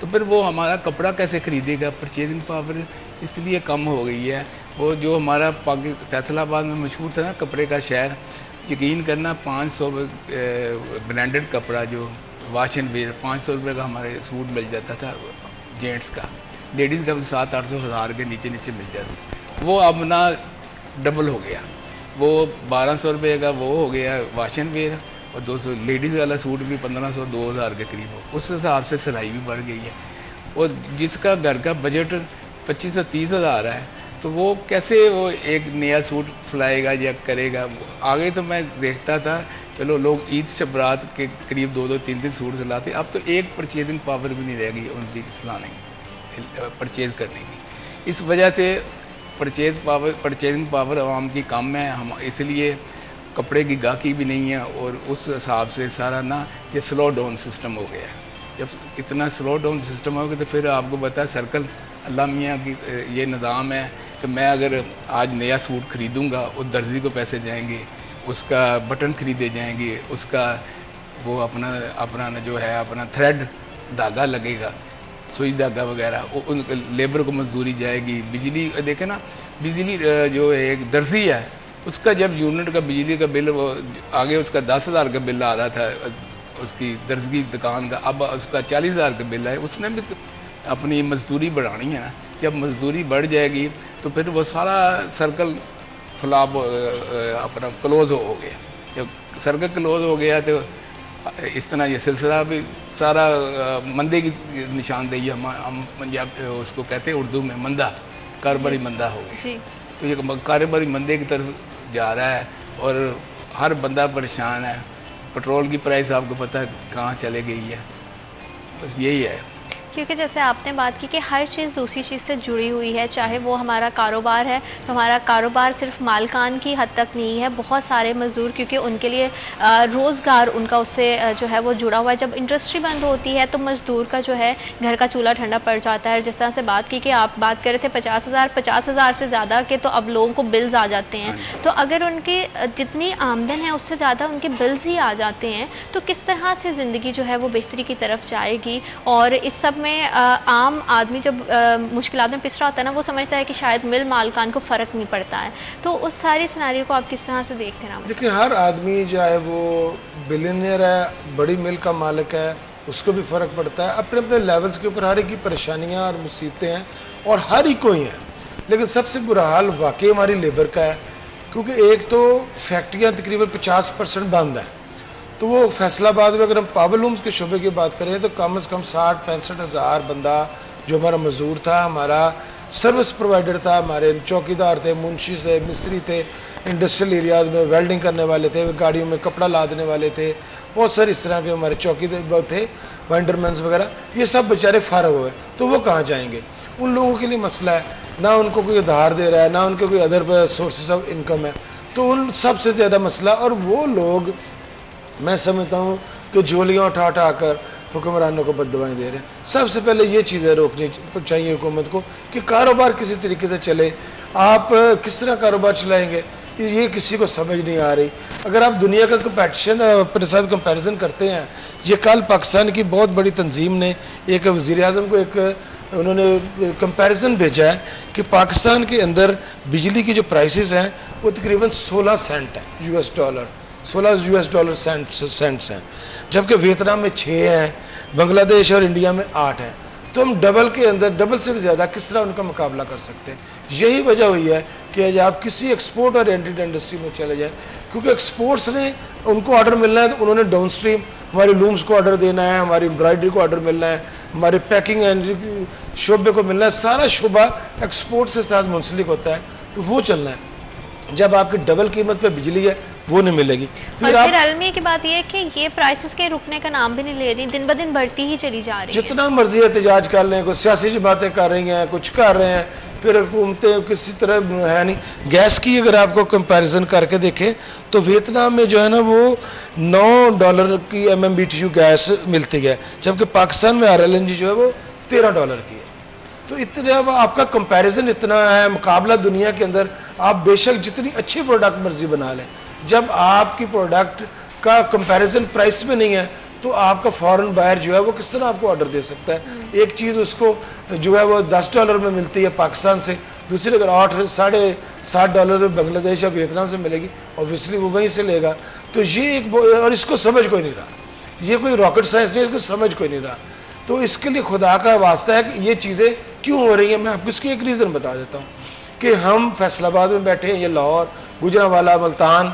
تو پھر وہ ہمارا کپڑا کیسے خریدے گا؟ پرچیزنگ پاور اس لیے کم ہو گئی ہے. وہ جو ہمارا فیصل آباد میں مشہور تھا نا کپڑے کا شہر، یقین کرنا 500 برانڈڈ کپڑا جو واش اینڈ ویئر 500 روپے کا ہمارے سوٹ مل جاتا تھا جینٹس کا، لیڈیز کا 700-800 ہزار کے نیچے مل جاتا. وہ اب نہ ڈبل ہو گیا، وہ 1200 روپے کا وہ ہو گیا واش اینڈ ویئر، اور 200 لیڈیز والا سوٹ بھی 1500-2000 کے قریب ہو. اس حساب سے سلائی بھی بڑھ گئی ہے. اور جس کا گھر کا بجٹ 25-30 ہزار ہے تو وہ کیسے وہ ایک نیا سوٹ سلائے گا یا کرے گا؟ آگے تو میں دیکھتا تھا چلو لوگ عید شبرات کے قریب 2-3 سوٹ سلاتے، اب تو ایک پرچیزنگ پاور بھی نہیں رہ گئی ان کی سلانے کی، پرچیز کرنے کی. اس وجہ سے پرچیزنگ پاور عوام کی کم ہے. ہم اس لیے کپڑے کی گاہکی بھی نہیں ہے، اور اس حساب سے سارا نا یہ سلو ڈاؤن سسٹم ہو گیا ہے. جب اتنا سلو ڈاؤن سسٹم ہوگا تو پھر آپ کو پتا ہے سرکل اللہ میاں کی یہ نظام ہے کہ میں اگر آج نیا سوٹ خریدوں گا وہ درزی کو پیسے جائیں گے، اس کا بٹن خریدے جائیں گے، اس کا وہ اپنا جو ہے اپنا تھریڈ دھاگا لگے گا، سوئی دھاگا وغیرہ، ان لیبر کو مزدوری جائے گی. بجلی دیکھیں نا، بجلی جو ایک درزی ہے اس کا جب یونٹ کا بجلی کا بل وہ آگے اس کا 10,000 کا بل آ رہا تھا اس کی درزگی دکان کا، اب اس کا 40,000 کا بل ہے. اس نے بھی اپنی مزدوری بڑھانی ہے نا. جب مزدوری بڑھ جائے گی تو پھر وہ سارا سرکل فلاب اپنا کلوز ہو گیا. جب سرکل کلوز ہو گیا تو اس طرح یہ سلسلہ بھی سارا مندے کی نشاندہی ہم پنجاب اس کو کہتے ہیں اردو میں مندہ، کاروباری مندہ ہو گیا. تو یہ کاروباری مندے کی طرف جا رہا ہے اور ہر بندہ پریشان ہے. پٹرول کی پرائس آپ کو پتہ ہے کہاں چلے گئی ہے. بس یہی ہے. کیونکہ جیسے آپ نے بات کی کہ ہر چیز دوسری چیز سے جڑی ہوئی ہے، چاہے وہ ہمارا کاروبار ہے تو ہمارا کاروبار صرف مالکان کی حد تک نہیں ہے، بہت سارے مزدور کیونکہ ان کے لیے روزگار ان کا اس سے جو ہے وہ جڑا ہوا ہے. جب انڈسٹری بند ہوتی ہے تو مزدور کا جو ہے گھر کا چولہا ٹھنڈا پڑ جاتا ہے. جس طرح سے بات کی کہ آپ بات کر رہے تھے 50,000 سے زیادہ کے تو اب لوگوں کو بلز آ جاتے ہیں. تو اگر ان کی جتنی آمدن ہے اس سے زیادہ ان کے بلز ہی آ جاتے ہیں تو کس طرح سے زندگی جو ہے وہ بہتری کی طرف جائے گی؟ اور اس سب میں عام آدمی جب مشکلات میں پس رہا ہوتا ہے نا وہ سمجھتا ہے کہ شاید مل مالکان کو فرق نہیں پڑتا ہے. تو اس ساری سیناریو کو آپ کس طرح سے دیکھتے ہیں؟ دیکھیں ہر آدمی چاہے وہ بلینئر ہے، بڑی مل کا مالک ہے، اس کو بھی فرق پڑتا ہے. اپنے اپنے لیولز کے اوپر ہر ایک کی پریشانیاں اور مصیبتیں ہیں اور ہر ایک کو ہی ہیں. لیکن سب سے برا حال واقعی ہماری لیبر کا ہے، کیونکہ ایک تو فیکٹریاں تقریباً 50% بند ہیں. تو وہ فیصل آباد میں اگر ہم پاور لومز کے شعبے کی بات کریں تو کم از کم 60-65 ہزار بندہ جو ہمارا مزدور تھا، ہمارا سروس پرووائڈر تھا، ہمارے چوکیدار تھے، منشی تھے، مستری تھے، انڈسٹریل ایریاز میں ویلڈنگ کرنے والے تھے، گاڑیوں میں کپڑا لادنے والے تھے، بہت سارے اس طرح کے ہمارے چوکیدار تھے، وینڈر مینز وغیرہ. یہ سب بیچارے فارغ ہوئے تو وہ کہاں جائیں گے؟ ان لوگوں کے لیے مسئلہ ہے، نہ ان کو کوئی ادھار دے رہا ہے، نہ ان کے کوئی ادر سورسز آف انکم ہے. تو ان سب سے زیادہ مسئلہ، اور وہ لوگ میں سمجھتا ہوں کہ جھولیاں اٹھا کر حکمرانوں کو بد دعائیں دے رہے ہیں. سب سے پہلے یہ چیزیں روکنی چاہیے حکومت کو کہ کاروبار کسی طریقے سے چلے. آپ کس طرح کاروبار چلائیں گے یہ کسی کو سمجھ نہیں آ رہی. اگر آپ دنیا کا کمپیٹیشن اپنے ساتھ کمپیریزن کرتے ہیں، یہ کل پاکستان کی بہت بڑی تنظیم نے ایک وزیر اعظم کو انہوں نے کمپیریزن بھیجا ہے کہ پاکستان کے اندر بجلی کی جو پرائسز ہیں وہ تقریباً 16 سینٹ ہیں $16 سینٹس ہیں، جبکہ ویتنام میں 6 ہیں، بنگلہ دیش اور انڈیا میں 8 ہیں. تو ہم ڈبل سے بھی زیادہ کس طرح ان کا مقابلہ کر سکتے ہیں؟ یہی وجہ ہوئی ہے کہ آج آپ کسی ایکسپورٹ اور انڈسٹری میں چلے جائیں، کیونکہ ایکسپورٹس نے ان کو آرڈر ملنا ہے تو انہوں نے ڈاؤن اسٹریم ہماری لومز کو آرڈر دینا ہے، ہماری امبرائڈری کو آرڈر ملنا ہے، ہمارے پیکنگ شعبے کو ملنا ہے. سارا شعبہ ایکسپورٹ سے ساتھ منسلک ہوتا ہے تو وہ چلنا ہے. جب آپ کی ڈبل قیمت پہ بجلی ہے وہ نہیں ملے گی. اور پھر المیہ کی بات یہ ہے کہ یہ پرائسز کے رکنے کا نام بھی نہیں لے رہی، دن بدن بڑھتی ہی چلی جا رہی ہے. جتنا مرضی احتجاج کر لیں، کوئی سیاسی باتیں کر رہی ہیں، کچھ کر رہے ہیں، پھر حکومتیں کسی طرح ہے نہیں. گیس کی اگر آپ کو کمپیریزن کر کے دیکھیں تو ویتنام میں جو ہے نا وہ $9 کی MMBTU گیس ملتی ہے، جبکہ پاکستان میں RLNG جو ہے وہ $13 کی ہے. تو اتنا آپ کا کمپیریزن اتنا ہے، مقابلہ دنیا کے اندر آپ بے شک جتنی اچھی پروڈکٹ مرضی بنا لیں، جب آپ کی پروڈکٹ کا کمپیریزن پرائس میں نہیں ہے تو آپ کا فورن بائر جو ہے وہ کس طرح آپ کو آرڈر دے سکتا ہے؟ ایک چیز اس کو جو ہے وہ $10 میں ملتی ہے پاکستان سے، دوسری اگر $8.7 میں بنگلہ دیش یا ویتنام سے ملے گی، اوبیسلی وہ وہیں سے لے گا. تو یہ ایک اور اس کو سمجھ کوئی نہیں رہا، یہ کوئی راکٹ سائنس نہیں، اس کو سمجھ کوئی نہیں رہا. تو اس کے لیے خدا کا واسطہ ہے کہ یہ چیزیں کیوں ہو رہی ہیں. میں آپ کو اس کی ایک ریزن بتا دیتا ہوں کہ ہم فیصل آباد میں بیٹھے ہیں، یہ لاہور، گجرانوالہ، ملتان،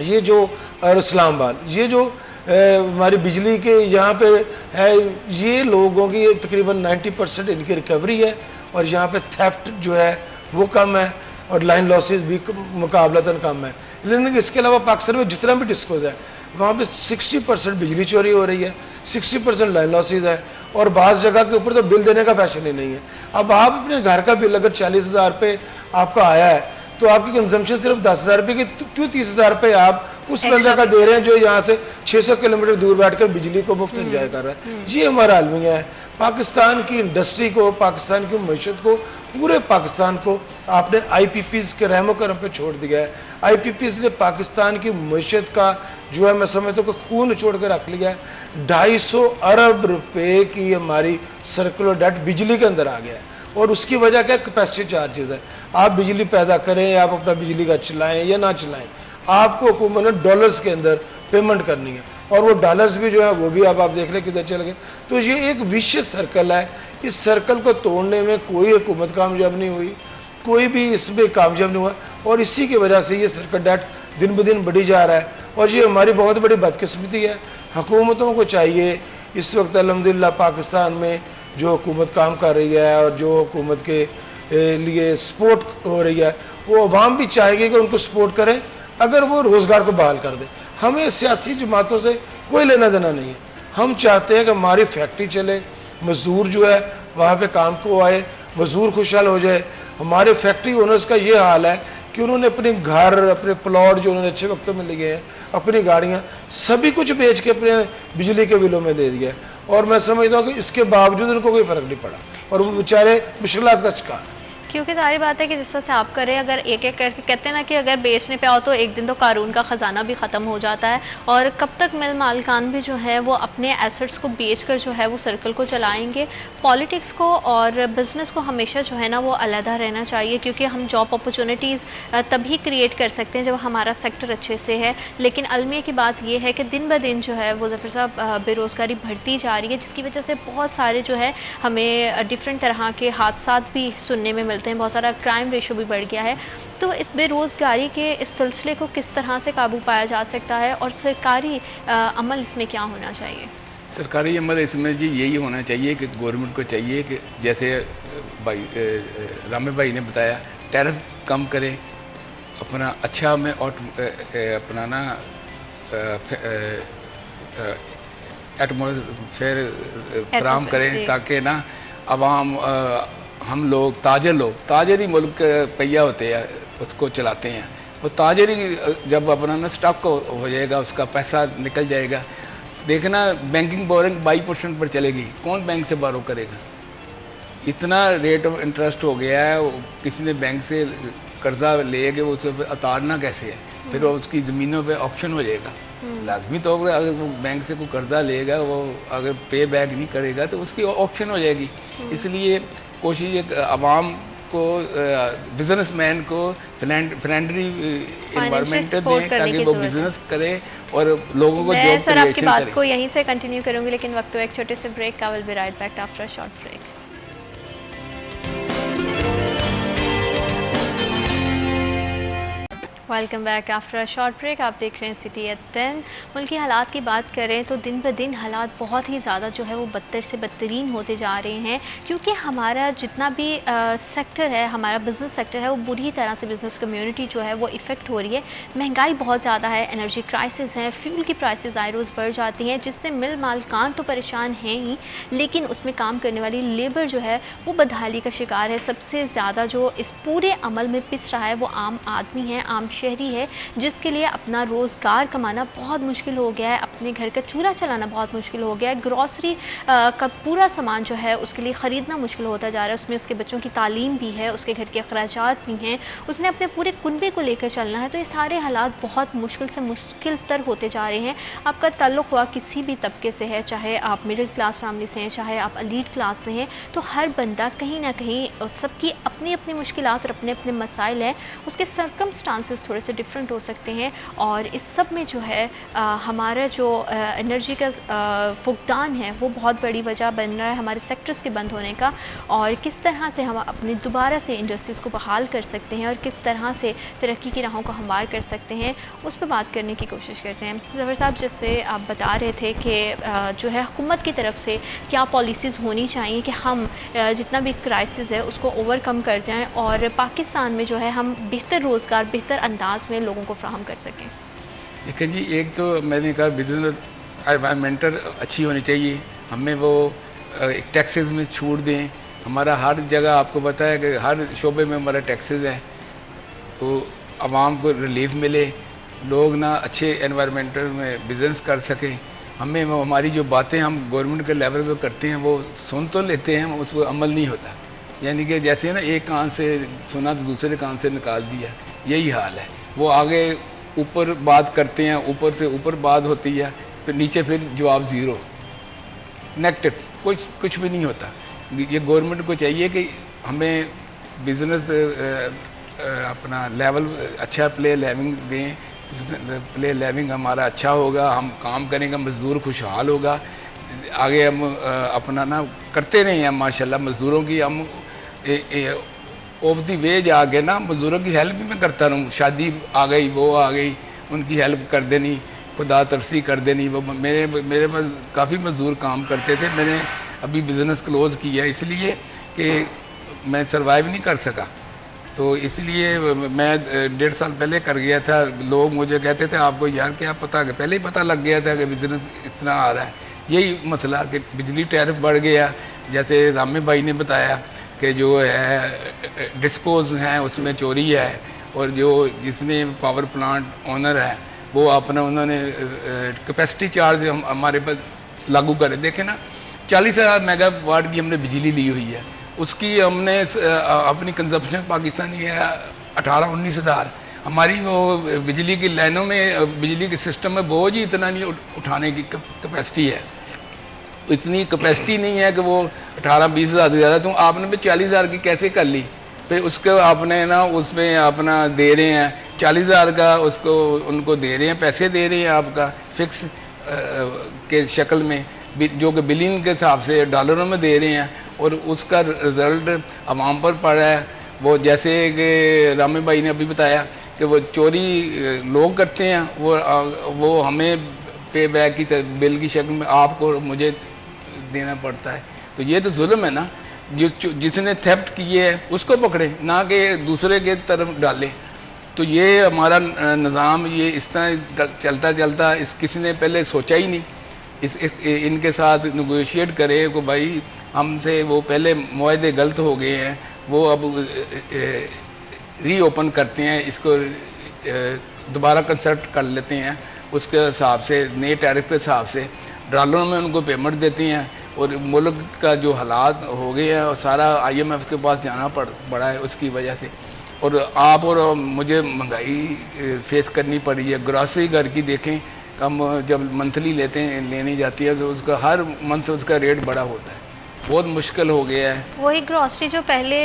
یہ جو اور اسلام آباد، یہ جو ہماری بجلی کے یہاں پہ ہے، یہ لوگوں کی تقریباً 90% ان کی ریکوری ہے، اور یہاں پہ تھیفٹ جو ہے وہ کم ہے، اور لائن لاسز بھی مقابلتاً کم ہے. لیکن اس کے علاوہ پاکستان میں جتنا بھی ڈسکوز ہے وہاں پہ 60% بجلی چوری ہو رہی ہے، 60% لائن لاسز ہے، اور بعض جگہ کے اوپر تو بل دینے کا فیشن ہی نہیں ہے. اب آپ اپنے گھر کا بل اگر 40,000 روپے آپ کا آیا ہے تو آپ کی کنزمپشن صرف 10,000 روپے کی، کیوں 30,000 روپے آپ اس بندے کا دے رہے ہیں جو یہاں سے 600 کلومیٹر دور بیٹھ کر بجلی کو مفت انجوائے کر رہا ہے؟ یہ ہمارا المیہ ہے. پاکستان کی انڈسٹری کو، پاکستان کی معیشت کو، پورے پاکستان کو آپ نے آئی پی پیز کے رحم و کرم پہ چھوڑ دیا ہے. آئی پی پیز نے پاکستان کی معیشت کا جو ہے میں سمجھتا ہوں کہ خون چھوڑ کے رکھ لیا ہے. 250 ارب روپے کی ہماری سرکولر ڈیٹ بجلی کے اندر آ گیا ہے، اور اس کی وجہ کیا؟ کیپیسٹی چارجز ہے. آپ بجلی پیدا کریں، آپ اپنا بجلی کا چلائیں یا نہ چلائیں، آپ کو حکومت نے ڈالرز کے اندر پیمنٹ کرنی ہے، اور وہ ڈالرز بھی جو ہے وہ بھی آپ دیکھ لیں کدھر چل گئے. تو یہ ایک ویشیس سرکل ہے. اس سرکل کو توڑنے میں کوئی حکومت کامیاب نہیں ہوئی، کوئی بھی اس میں کامیاب نہیں ہوا، اور اسی کی وجہ سے یہ سرکل ڈیٹ دن بدن بڑھی جا رہا ہے. اور یہ ہماری بہت بڑی بدقسمتی ہے. حکومتوں کو چاہیے اس وقت الحمدللہ پاکستان میں جو حکومت کام کر رہی ہے اور جو حکومت کے لیے سپورٹ ہو رہی ہے، وہ عوام بھی چاہے گی کہ ان کو سپورٹ کریں اگر وہ روزگار کو بحال کر دیں. ہمیں سیاسی جماعتوں سے کوئی لینا دینا نہیں ہے. ہم چاہتے ہیں کہ ہماری فیکٹری چلے، مزدور جو ہے وہاں پہ کام کو آئے، مزدور خوشحال ہو جائے. ہمارے فیکٹری اونرز کا یہ حال ہے کہ انہوں نے اپنے گھر، اپنے پلاٹ جو انہوں نے اچھے وقتوں میں لیے ہیں، اپنی گاڑیاں، سبھی کچھ بیچ کے اپنے بجلی کے بلوں میں دے دیا ہے. اور میں سمجھتا ہوں کہ اس کے باوجود ان کو کوئی فرق نہیں پڑا، اور وہ بیچارے مشکلات کا شکار ہیں. کیونکہ ظاہر بات ہے کہ جس طرح سے آپ کریں، اگر ایک ایک کر کے کہتے ہیں نا کہ اگر بیچنے پہ آؤ تو ایک دن تو قارون کا خزانہ بھی ختم ہو جاتا ہے، اور کب تک مل مالکان بھی جو ہے وہ اپنے ایسٹس کو بیچ کر جو ہے وہ سرکل کو چلائیں گے. پالیٹکس کو اور بزنس کو ہمیشہ جو ہے نا وہ علیحدہ رہنا چاہیے، کیونکہ ہم جاب اپرچونیٹیز تبھی کریٹ کر سکتے ہیں جب ہمارا سیکٹر اچھے سے ہے. لیکن المیہ کی بات یہ ہے کہ دن بہ دن جو ہے وہ ظفر صاحب بے روزگاری بڑھتی جا رہی ہے، جس کی وجہ سے بہت سارے جو ہے ہمیں ڈفرینٹ طرح کے حادثات بھی سننے میں ملتے ہیں، بہت سارا کرائم ریشو بھی بڑھ گیا ہے. تو اس بے روزگاری کے اس سلسلے کو کس طرح سے قابو پایا جا سکتا ہے، اور سرکاری عمل اس میں کیا ہونا چاہیے؟ سرکاری عمل اس میں جی یہی ہونا چاہیے کہ گورنمنٹ کو چاہیے کہ جیسے رامے بھائی نے بتایا، ٹیرف کم کرے، اپنا اچھا میں اپنا نا ایٹماسفیئر فراہم کریں تاکہ نا عوام، ہم لوگ تاجر ہی ملک پہیا ہوتے ہیں، اس کو چلاتے ہیں. وہ تاجر ہی جب اپنا نا اسٹاک ہو جائے گا، اس کا پیسہ نکل جائے گا. دیکھنا بینکنگ بورنگ 22% پر چلے گی، کون بینک سے بارو کرے گا؟ اتنا ریٹ آف انٹرسٹ ہو گیا ہے. کسی نے بینک سے قرضہ لے گے، اسے اتارنا کیسے ہے؟ پھر وہ اس کی زمینوں پہ آپشن ہو جائے گا. لازمی طور پر اگر وہ بینک سے کوئی قرضہ لے گا، وہ اگر پے بیک نہیں کرے گا تو اس کی آپشن ہو جائے گی. اس لیے کوشش عوام کو، بزنس مین کو فرینڈلی انوائرمنٹ دیں تاکہ وہ بزنس کرے اور لوگوں کو جاب سر آپ کی کریشن بات کرے. کو یہیں سے کنٹینیو کروں گی، لیکن وقت ایک چھوٹے سے بریک کا. Will be right back after a short break. Welcome back after short break. آپ دیکھ رہے ہیں سٹی ایٹ 10. ملکی حالات کی بات کریں تو دن بہ دن حالات بہت ہی زیادہ جو ہے وہ بدتر سے بدترین ہوتے جا رہے ہیں، کیونکہ ہمارا جتنا بھی سیکٹر ہے، ہمارا بزنس سیکٹر ہے، وہ بری طرح سے بزنس کمیونٹی جو ہے وہ افیکٹ ہو رہی ہے. مہنگائی بہت زیادہ ہے، انرجی کرائسس ہیں، فیول کی پرائسز آئے روز بڑھ جاتی ہیں، جس سے مل مالکان تو پریشان ہیں ہی، لیکن اس میں کام کرنے والی لیبر جو ہے وہ بدحالی کا شکار ہے. سب سے زیادہ جو اس پورے عمل میں پس رہا ہے وہ عام آدمی ہے، عام شہری ہے جس کے لیے اپنا روزگار کمانا بہت مشکل ہو گیا ہے, اپنے گھر کا چولہا چلانا بہت مشکل ہو گیا ہے, گروسری کا پورا سامان جو ہے اس کے لیے خریدنا مشکل ہوتا جا رہا ہے, اس میں اس کے بچوں کی تعلیم بھی ہے, اس کے گھر کے اخراجات بھی ہیں, اس نے اپنے پورے کنبے کو لے کر چلنا ہے. تو یہ سارے حالات بہت مشکل سے مشکل تر ہوتے جا رہے ہیں. آپ کا تعلق ہوا کسی بھی طبقے سے ہے, چاہے آپ مڈل کلاس فیملی سے ہیں, چاہے آپ ایلیٹ کلاس سے ہیں, تو ہر بندہ کہیں نہ کہیں سب کی اپنی اپنی مشکلات اور اپنے اپنے مسائل ہیں. اس کے سرکمسٹانسز تھوڑے سے ڈفرینٹ ہو سکتے ہیں, اور اس سب میں جو ہے ہمارا جو انرجی کا فقدان ہے وہ بہت بڑی وجہ بن رہا ہے ہمارے سیکٹرز کے بند ہونے کا. اور کس طرح سے ہم اپنی دوبارہ سے انڈسٹریز کو بحال کر سکتے ہیں اور کس طرح سے ترقی کی راہوں کو ہموار کر سکتے ہیں, اس پہ بات کرنے کی کوشش کرتے ہیں. ظفر صاحب, جس سے آپ بتا رہے تھے کہ جو ہے حکومت کی طرف سے کیا پالیسیز ہونی چاہیے کہ ہم جتنا بھی کرائسس ہے اس کو اوور کم کر جائیں اور پاکستان میں جو ہے ہم بہتر روزگار بہتر انداز میں لوگوں کو فراہم کر سکیں. دیکھیں جی, ایک تو میں نے کہا بزنس انوائرمنٹل اچھی ہونی چاہیے, ہمیں وہ ٹیکسز میں چھوٹ دیں. ہمارا ہر جگہ آپ کو پتہ ہے کہ ہر شعبے میں ہمارا ٹیکسز ہیں, تو عوام کو ریلیف ملے, لوگ نہ اچھے انوائرمنٹل میں بزنس کر سکیں. ہمیں ہماری جو باتیں ہم گورنمنٹ کے لیول پہ کرتے ہیں وہ سن تو لیتے ہیں, اس کو عمل نہیں ہوتا. یعنی کہ جیسے نا ایک کان سے سنا تو دوسرے کان سے نکال دیا, یہی حال ہے. وہ آگے اوپر بات کرتے ہیں, اوپر سے اوپر بات ہوتی ہے, پھر نیچے پھر جواب زیرو, نیگیٹو, کچھ بھی نہیں ہوتا. یہ گورنمنٹ کو چاہیے کہ ہمیں بزنس اپنا لیول اچھا پلے لیونگ دیں, پلے لیونگ ہمارا اچھا ہوگا, ہم کام کریں گے, مزدور خوشحال ہوگا. آگے ہم اپنا نا کرتے رہے ہیں ماشاءاللہ, مزدوروں کی ہم آف دی ویج آ گئے نا, مزدوروں کی ہیلپ بھی میں کرتا رہوں. شادی آ گئی, وہ آ گئی, ان کی ہیلپ کر دینی, خدا ترسی کر دینی. وہ میرے پاس کافی مزدور کام کرتے تھے. میں نے ابھی بزنس کلوز کیا اس لیے کہ میں سروائیو نہیں کر سکا, تو اس لیے میں 1.5 سال پہلے کر گیا تھا. لوگ مجھے کہتے تھے آپ کو یار کیا پتہ, کہ پہلے ہی پتہ لگ گیا تھا کہ بزنس اتنا آ رہا ہے. یہی مسئلہ کہ بجلی ٹیرف بڑھ گیا, جیسے رامے بھائی نے بتایا کہ جو ہے ڈسپوز ہیں اس میں چوری ہے, اور جس نے پاور پلانٹ اونر ہے وہ اپنا انہوں نے کیپیسٹی چارج ہمارے پاس لاگو کرے. دیکھیں نا 40,000 میگا واٹ کی ہم نے بجلی لی ہوئی ہے, اس کی ہم نے اپنی کنزمپشن پاکستانی ہے 18-19 ہزار. ہماری وہ بجلی کی لائنوں میں بجلی کے سسٹم میں بوجھ ہی اتنا نہیں اٹھانے کی کیپیسٹی ہے. اتنی کیپیسٹی نہیں ہے کہ وہ 18-20 ہزار سے زیادہ, تو آپ نے 40,000 کی کیسے کر لی. پھر اس کو آپ نے نا اس میں اپنا دے رہے ہیں 40,000 کا, اس کو ان کو دے رہے ہیں, پیسے دے رہے ہیں آپ کا فکس کے شکل میں, جو کہ بلین کے حساب سے ڈالروں میں دے رہے ہیں, اور اس کا رزلٹ عوام پر پڑ رہا ہے. وہ جیسے کہ رامے بھائی نے ابھی بتایا کہ وہ چوری لوگ کرتے ہیں, وہ ہمیں پے بیک کی بل کی شکل میں آپ کو مجھے دینا پڑتا ہے. تو یہ تو ظلم ہے نا. جس نے تھیفٹ کیے ہے اس کو پکڑے, نہ کہ دوسرے کے طرف ڈالے. تو یہ ہمارا نظام یہ اس طرح چلتا چلتا کسی نے پہلے سوچا ہی نہیں. ان کے ساتھ نیگوشیٹ کرے کہ بھائی ہم سے وہ پہلے معاہدے غلط ہو گئے ہیں, وہ اب ری اوپن کرتے ہیں, اس کو دوبارہ کنسلٹ کر لیتے ہیں, اس کے حساب سے نئے ٹیرف کے حساب سے ڈالروں میں ان کو پیمنٹ دیتی ہیں. اور ملک کا جو حالات ہو گئے ہیں سارا IMF کے پاس جانا پڑا ہے اس کی وجہ سے. اور آپ اور مجھے مہنگائی فیس کرنی پڑی ہے. گراسری گھر کی دیکھیں, ہم جب منتھلی لینے جاتی ہے تو اس کا ہر منتھ اس کا ریٹ بڑا ہوتا ہے, بہت مشکل ہو گیا ہے. وہی گروسری جو پہلے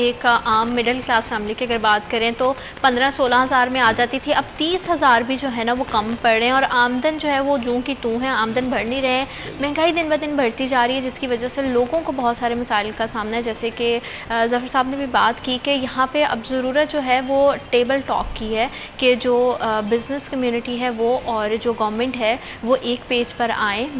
ایک عام مڈل کلاس فیملی کی اگر بات کریں تو 15-16 ہزار میں آ جاتی تھی, اب 30 ہزار بھی جو ہے نا وہ کم پڑ رہے ہیں, اور آمدن جو ہے وہ جوں کی توں ہے, آمدن بڑھ نہیں رہے ہیں. مہنگائی دن بدن بڑھتی جا رہی ہے, جس کی وجہ سے لوگوں کو بہت سارے مسائل کا سامنا ہے. جیسے کہ ظفر صاحب نے بھی بات کی کہ یہاں پہ اب ضرورت جو ہے وہ ٹیبل ٹاک کی ہے, کہ جو بزنس کمیونٹی ہے وہ اور جو گورنمنٹ ہے وہ ایک پیج پر آئیں,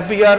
FBR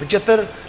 75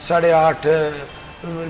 8.5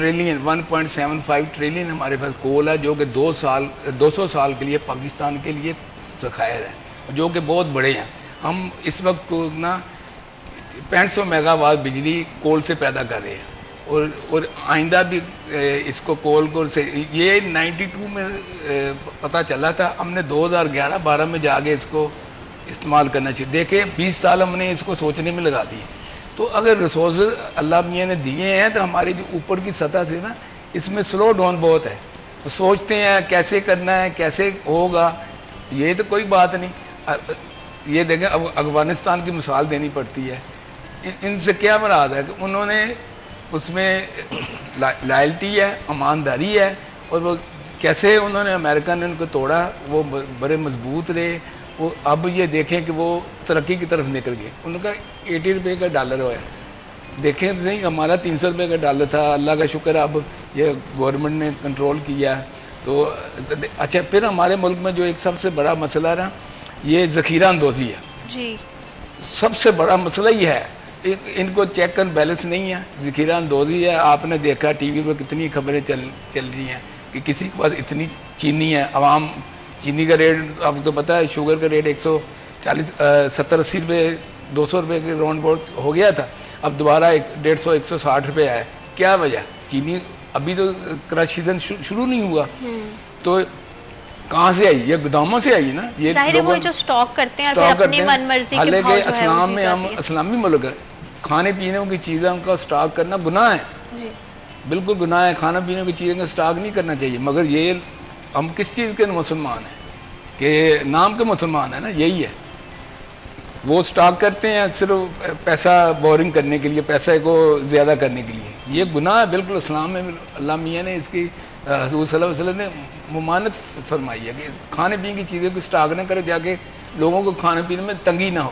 ٹریلین 1.75 ٹریلین ہمارے پاس کول ہے، جو کہ 200 سال کے لیے پاکستان کے لیے ذخائر ہے، جو کہ بہت بڑے ہیں. ہم اس وقت کو نا 6500 میگا واٹ بجلی کول سے پیدا کر رہے ہیں، اور آئندہ بھی اس کو کول سے یہ 92 میں پتہ چلا تھا. ہم نے 2011-12 میں جا کے اس کو استعمال کرنا چاہیے. دیکھیں 20 سال ہم نے اس کو سوچنے میں لگا دیے. تو اگر ریسورسز اللہ میاں نے دیے ہیں تو ہماری جو اوپر کی سطح سے نا اس میں سلو ڈاؤن بہت ہے. تو سوچتے ہیں کیسے کرنا ہے، کیسے ہوگا، یہ تو کوئی بات نہیں. یہ دیکھیں اب افغانستان کی مثال دینی پڑتی ہے. ان سے کیا مراد ہے کہ انہوں نے اس میں لائلٹی ہے، ایمانداری ہے، اور وہ کیسے انہوں نے امریکہ نے ان کو توڑا، وہ بڑے مضبوط رہے. وہ اب یہ دیکھیں کہ وہ ترقی کی طرف نکل گئے. ان کا 80 روپے کا ڈالر ہوا ہے. دیکھیں نہیں، ہمارا 300 روپے کا ڈالر تھا. اللہ کا شکر اب یہ گورنمنٹ نے کنٹرول کیا. تو اچھا، پھر ہمارے ملک میں جو ایک سب سے بڑا مسئلہ رہا یہ ذخیرہ اندوزی ہے. جی، سب سے بڑا مسئلہ یہ ہے. ان کو چیک اینڈ بیلنس نہیں ہے، ذخیرہ اندوزی ہے. آپ نے دیکھا ٹی وی پر کتنی خبریں چل رہی ہیں کہ کسی کے پاس اتنی چینی ہے. عوام چینی کا ریٹ آپ کو پتہ ہے، شوگر کا ریٹ 170-80 روپے 200 روپے کے راؤنڈ بورڈ ہو گیا تھا. اب دوبارہ 150-160 روپے آئے. کیا وجہ؟ چینی ابھی تو کرش سیزن شروع نہیں ہوا. تو کہاں سے آئی؟ یہ گوداموں سے آئی نا. یہ وہ جو سٹاک کرتے ہیں اور پھر اپنی من مرضی کے بھاؤ جو ہے اسلام میں ہم اسلامی ملک ہے، کھانے پینے کی چیزوں کا سٹاک کرنا گناہ ہے. بالکل گناہ ہے. کھانا پینے کی چیزوں کا سٹاک نہیں کرنا چاہیے. مگر یہ ہم کس چیز کے مسلمان ہیں کہ نام کے مسلمان ہیں نا، یہی ہے. وہ سٹاک کرتے ہیں صرف پیسہ بورنگ کرنے کے لیے، پیسے کو زیادہ کرنے کے لیے. یہ گناہ ہے بالکل. اسلام میں اللہ میاں نے اس کی حضور صلی اللہ علیہ وسلم نے ممانعت فرمائی ہے کہ کھانے پینے کی چیزیں کو سٹاک نہ کرے، جا کے لوگوں کو کھانے پینے میں تنگی نہ ہو.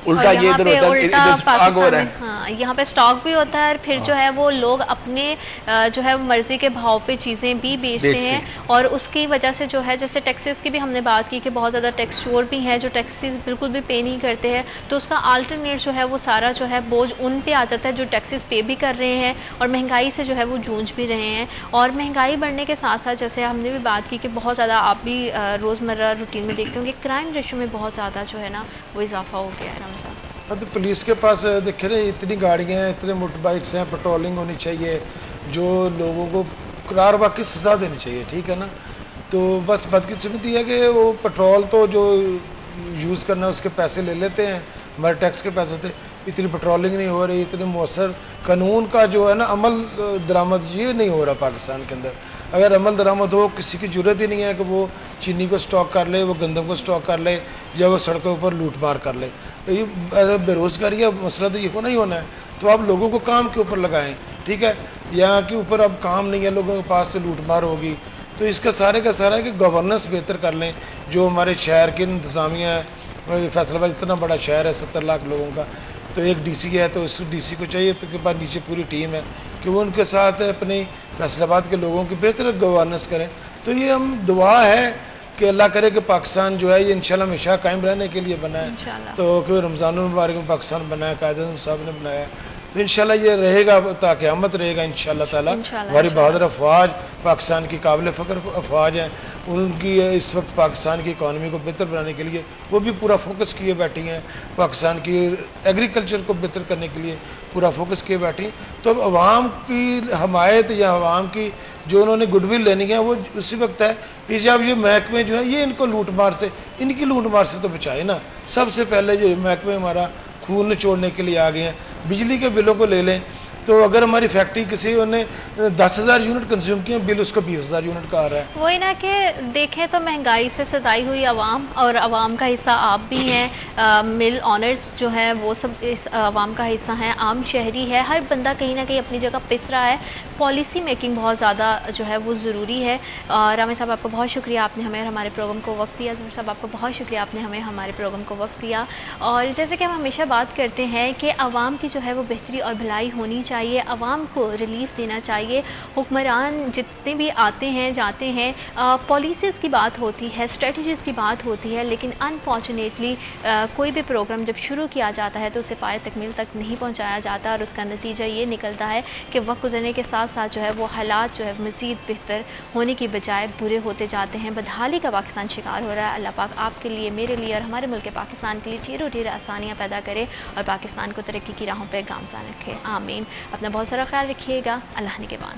الٹا یہ ادھر ہوتا ہے، سٹاک ہو رہا ہے. ہاں، یہاں پہ سٹاک بھی ہوتا ہے، اور پھر جو ہے وہ لوگ اپنے جو ہے مرضی کے بھاؤ پہ چیزیں بھی بیچتے ہیں. اور اس کی وجہ سے جو ہے، جیسے ٹیکسز کی بھی ہم نے بات کی کہ بہت زیادہ ٹیکس چور بھی ہیں جو ٹیکسز بالکل بھی پے نہیں کرتے ہیں. تو اس کا آلٹرنیٹ جو ہے وہ سارا جو ہے بوجھ ان پہ آ جاتا ہے جو ٹیکسز پے بھی کر رہے ہیں اور مہنگائی سے جو ہے وہ جونج بھی رہے ہیں. اور مہنگائی بڑھنے کے ساتھ ساتھ جیسے ہم نے بھی بات کی کہ بہت زیادہ آپ بھی روزمرہ روٹین میں دیکھتے ہوں کہ کرائم ریشو میں بہت زیادہ جو ہے نا وہ اضافہ ہو گیا ہے. رمضان تو پولیس کے پاس دیکھیں نا اتنی گاڑیاں ہیں، اتنے موٹر بائکس ہیں، پیٹرولنگ ہونی چاہیے، جو لوگوں کو قرار واقعی سزا دینی چاہیے. ٹھیک ہے نا. تو بس بدقسمتی ہے کہ وہ پیٹرول تو جو یوز کرنا ہے اس کے پیسے لے لیتے ہیں، ہمارے ٹیکس کے پیسے ہوتے. اتنی پیٹرولنگ نہیں ہو رہی، اتنے مؤثر قانون کا جو ہے نا عمل درآمد یہ نہیں ہو رہا پاکستان کے اندر. اگر عمل درآمد ہو، کسی کی ضرورت ہی نہیں ہے کہ وہ چینی کو سٹاک کر لے، وہ گندم کو سٹاک کر لے، یا وہ سڑکوں پر لوٹ مار کر لے. یہ بے روزگاری کا مسئلہ تو یہ ہونا ہی ہونا ہے. تو آپ لوگوں کو کام کے اوپر لگائیں. ٹھیک ہے. یہاں کے اوپر اب کام نہیں ہے، لوگوں کے پاس سے لوٹ مار ہوگی. تو اس کا سارا ہے کہ گورننس بہتر کر لیں. جو ہمارے شہر کی انتظامیہ ہے، فیصل آباد اتنا بڑا شہر ہے 70 لاکھ لوگوں کا، تو ایک ڈی سی ہے، تو اس ڈی سی کو چاہیے تو کے بعد نیچے پوری ٹیم ہے کہ وہ ان کے ساتھ اپنی فیصل آباد کے لوگوں کی بہتر گورننس کریں. تو یہ ہم دعا ہے کہ اللہ کرے کہ پاکستان جو ہے یہ انشاءاللہ ہمیشہ قائم رہنے کے لیے بنا ہے. تو کہ رمضان المبارک میں پاکستان بنا ہے، قائد اعظم صاحب نے بنایا. تو انشاءاللہ یہ رہے گا تا قیامت رہے گا انشاءاللہ تعالی. ہماری بہادر افواج پاکستان کی قابل فخر افواج ہیں. ان کی اس وقت پاکستان کی اکانومی کو بہتر بنانے کے لیے وہ بھی پورا فوکس کیے بیٹھی ہیں. پاکستان کی ایگریکلچر کو بہتر کرنے کے لیے پورا فوکس کیے بیٹھی. تو اب عوام کی حمایت یا عوام کی جو انہوں نے گڈ ول لینی ہے وہ اسی وقت ہے کہ جب یہ محکمے جو ہیں یہ ان کو لوٹ مار سے، ان کی لوٹ مار سے تو بچائے نا. سب سے پہلے جو محکمے ہمارا خون نچوڑنے کے لیے آ گئے ہیں. بجلی کے بلوں کو لے لیں تو اگر ہماری فیکٹری کسی نے 10,000 یونٹ کنزیوم کیا، بل اس کو 20,000 یونٹ کا آ رہا ہے. وہی نا کہ دیکھیں تو مہنگائی سے ستائی ہوئی عوام، اور عوام کا حصہ آپ بھی ہیں، مل آنرز جو ہیں وہ سب اس عوام کا حصہ ہیں، عام شہری ہے، ہر بندہ کہیں نہ کہیں اپنی جگہ پس رہا ہے. پالیسی میکنگ بہت زیادہ جو ہے وہ ضروری ہے. رامے صاحب آپ کو بہت شکریہ، آپ نے ہمیں ہمارے پروگرام کو وقت دیا. ظہور صاحب آپ کو بہت شکریہ، آپ نے ہمیں ہمارے پروگرام کو وقت دیا. اور جیسے کہ ہم ہمیشہ بات کرتے ہیں کہ عوام کی جو ہے وہ بہتری اور بھلائی ہونی چاہیے. چاہیے, عوام کو ریلیف دینا چاہیے. حکمران جتنے بھی آتے ہیں جاتے ہیں, پالیسیز کی بات ہوتی ہے, اسٹریٹجیز کی بات ہوتی ہے, لیکن انفارچونیٹلی کوئی بھی پروگرام جب شروع کیا جاتا ہے تو اسے پائے تکمیل تک نہیں پہنچایا جاتا, اور اس کا نتیجہ یہ نکلتا ہے کہ وقت گزرنے کے ساتھ ساتھ جو ہے وہ حالات جو ہے مزید بہتر ہونے کی بجائے برے ہوتے جاتے ہیں. بدحالی کا پاکستان شکار ہو رہا ہے. اللہ پاک آپ کے لیے, میرے لیے اور ہمارے ملک پاکستان کے لیے ڈھیروں ڈھیر آسانیاں پیدا کرے اور پاکستان کو ترقی کی راہوں پہ گامزن رکھے. آمین. اپنا بہت سارا خیال رکھیے گا. اللہ نگہبان.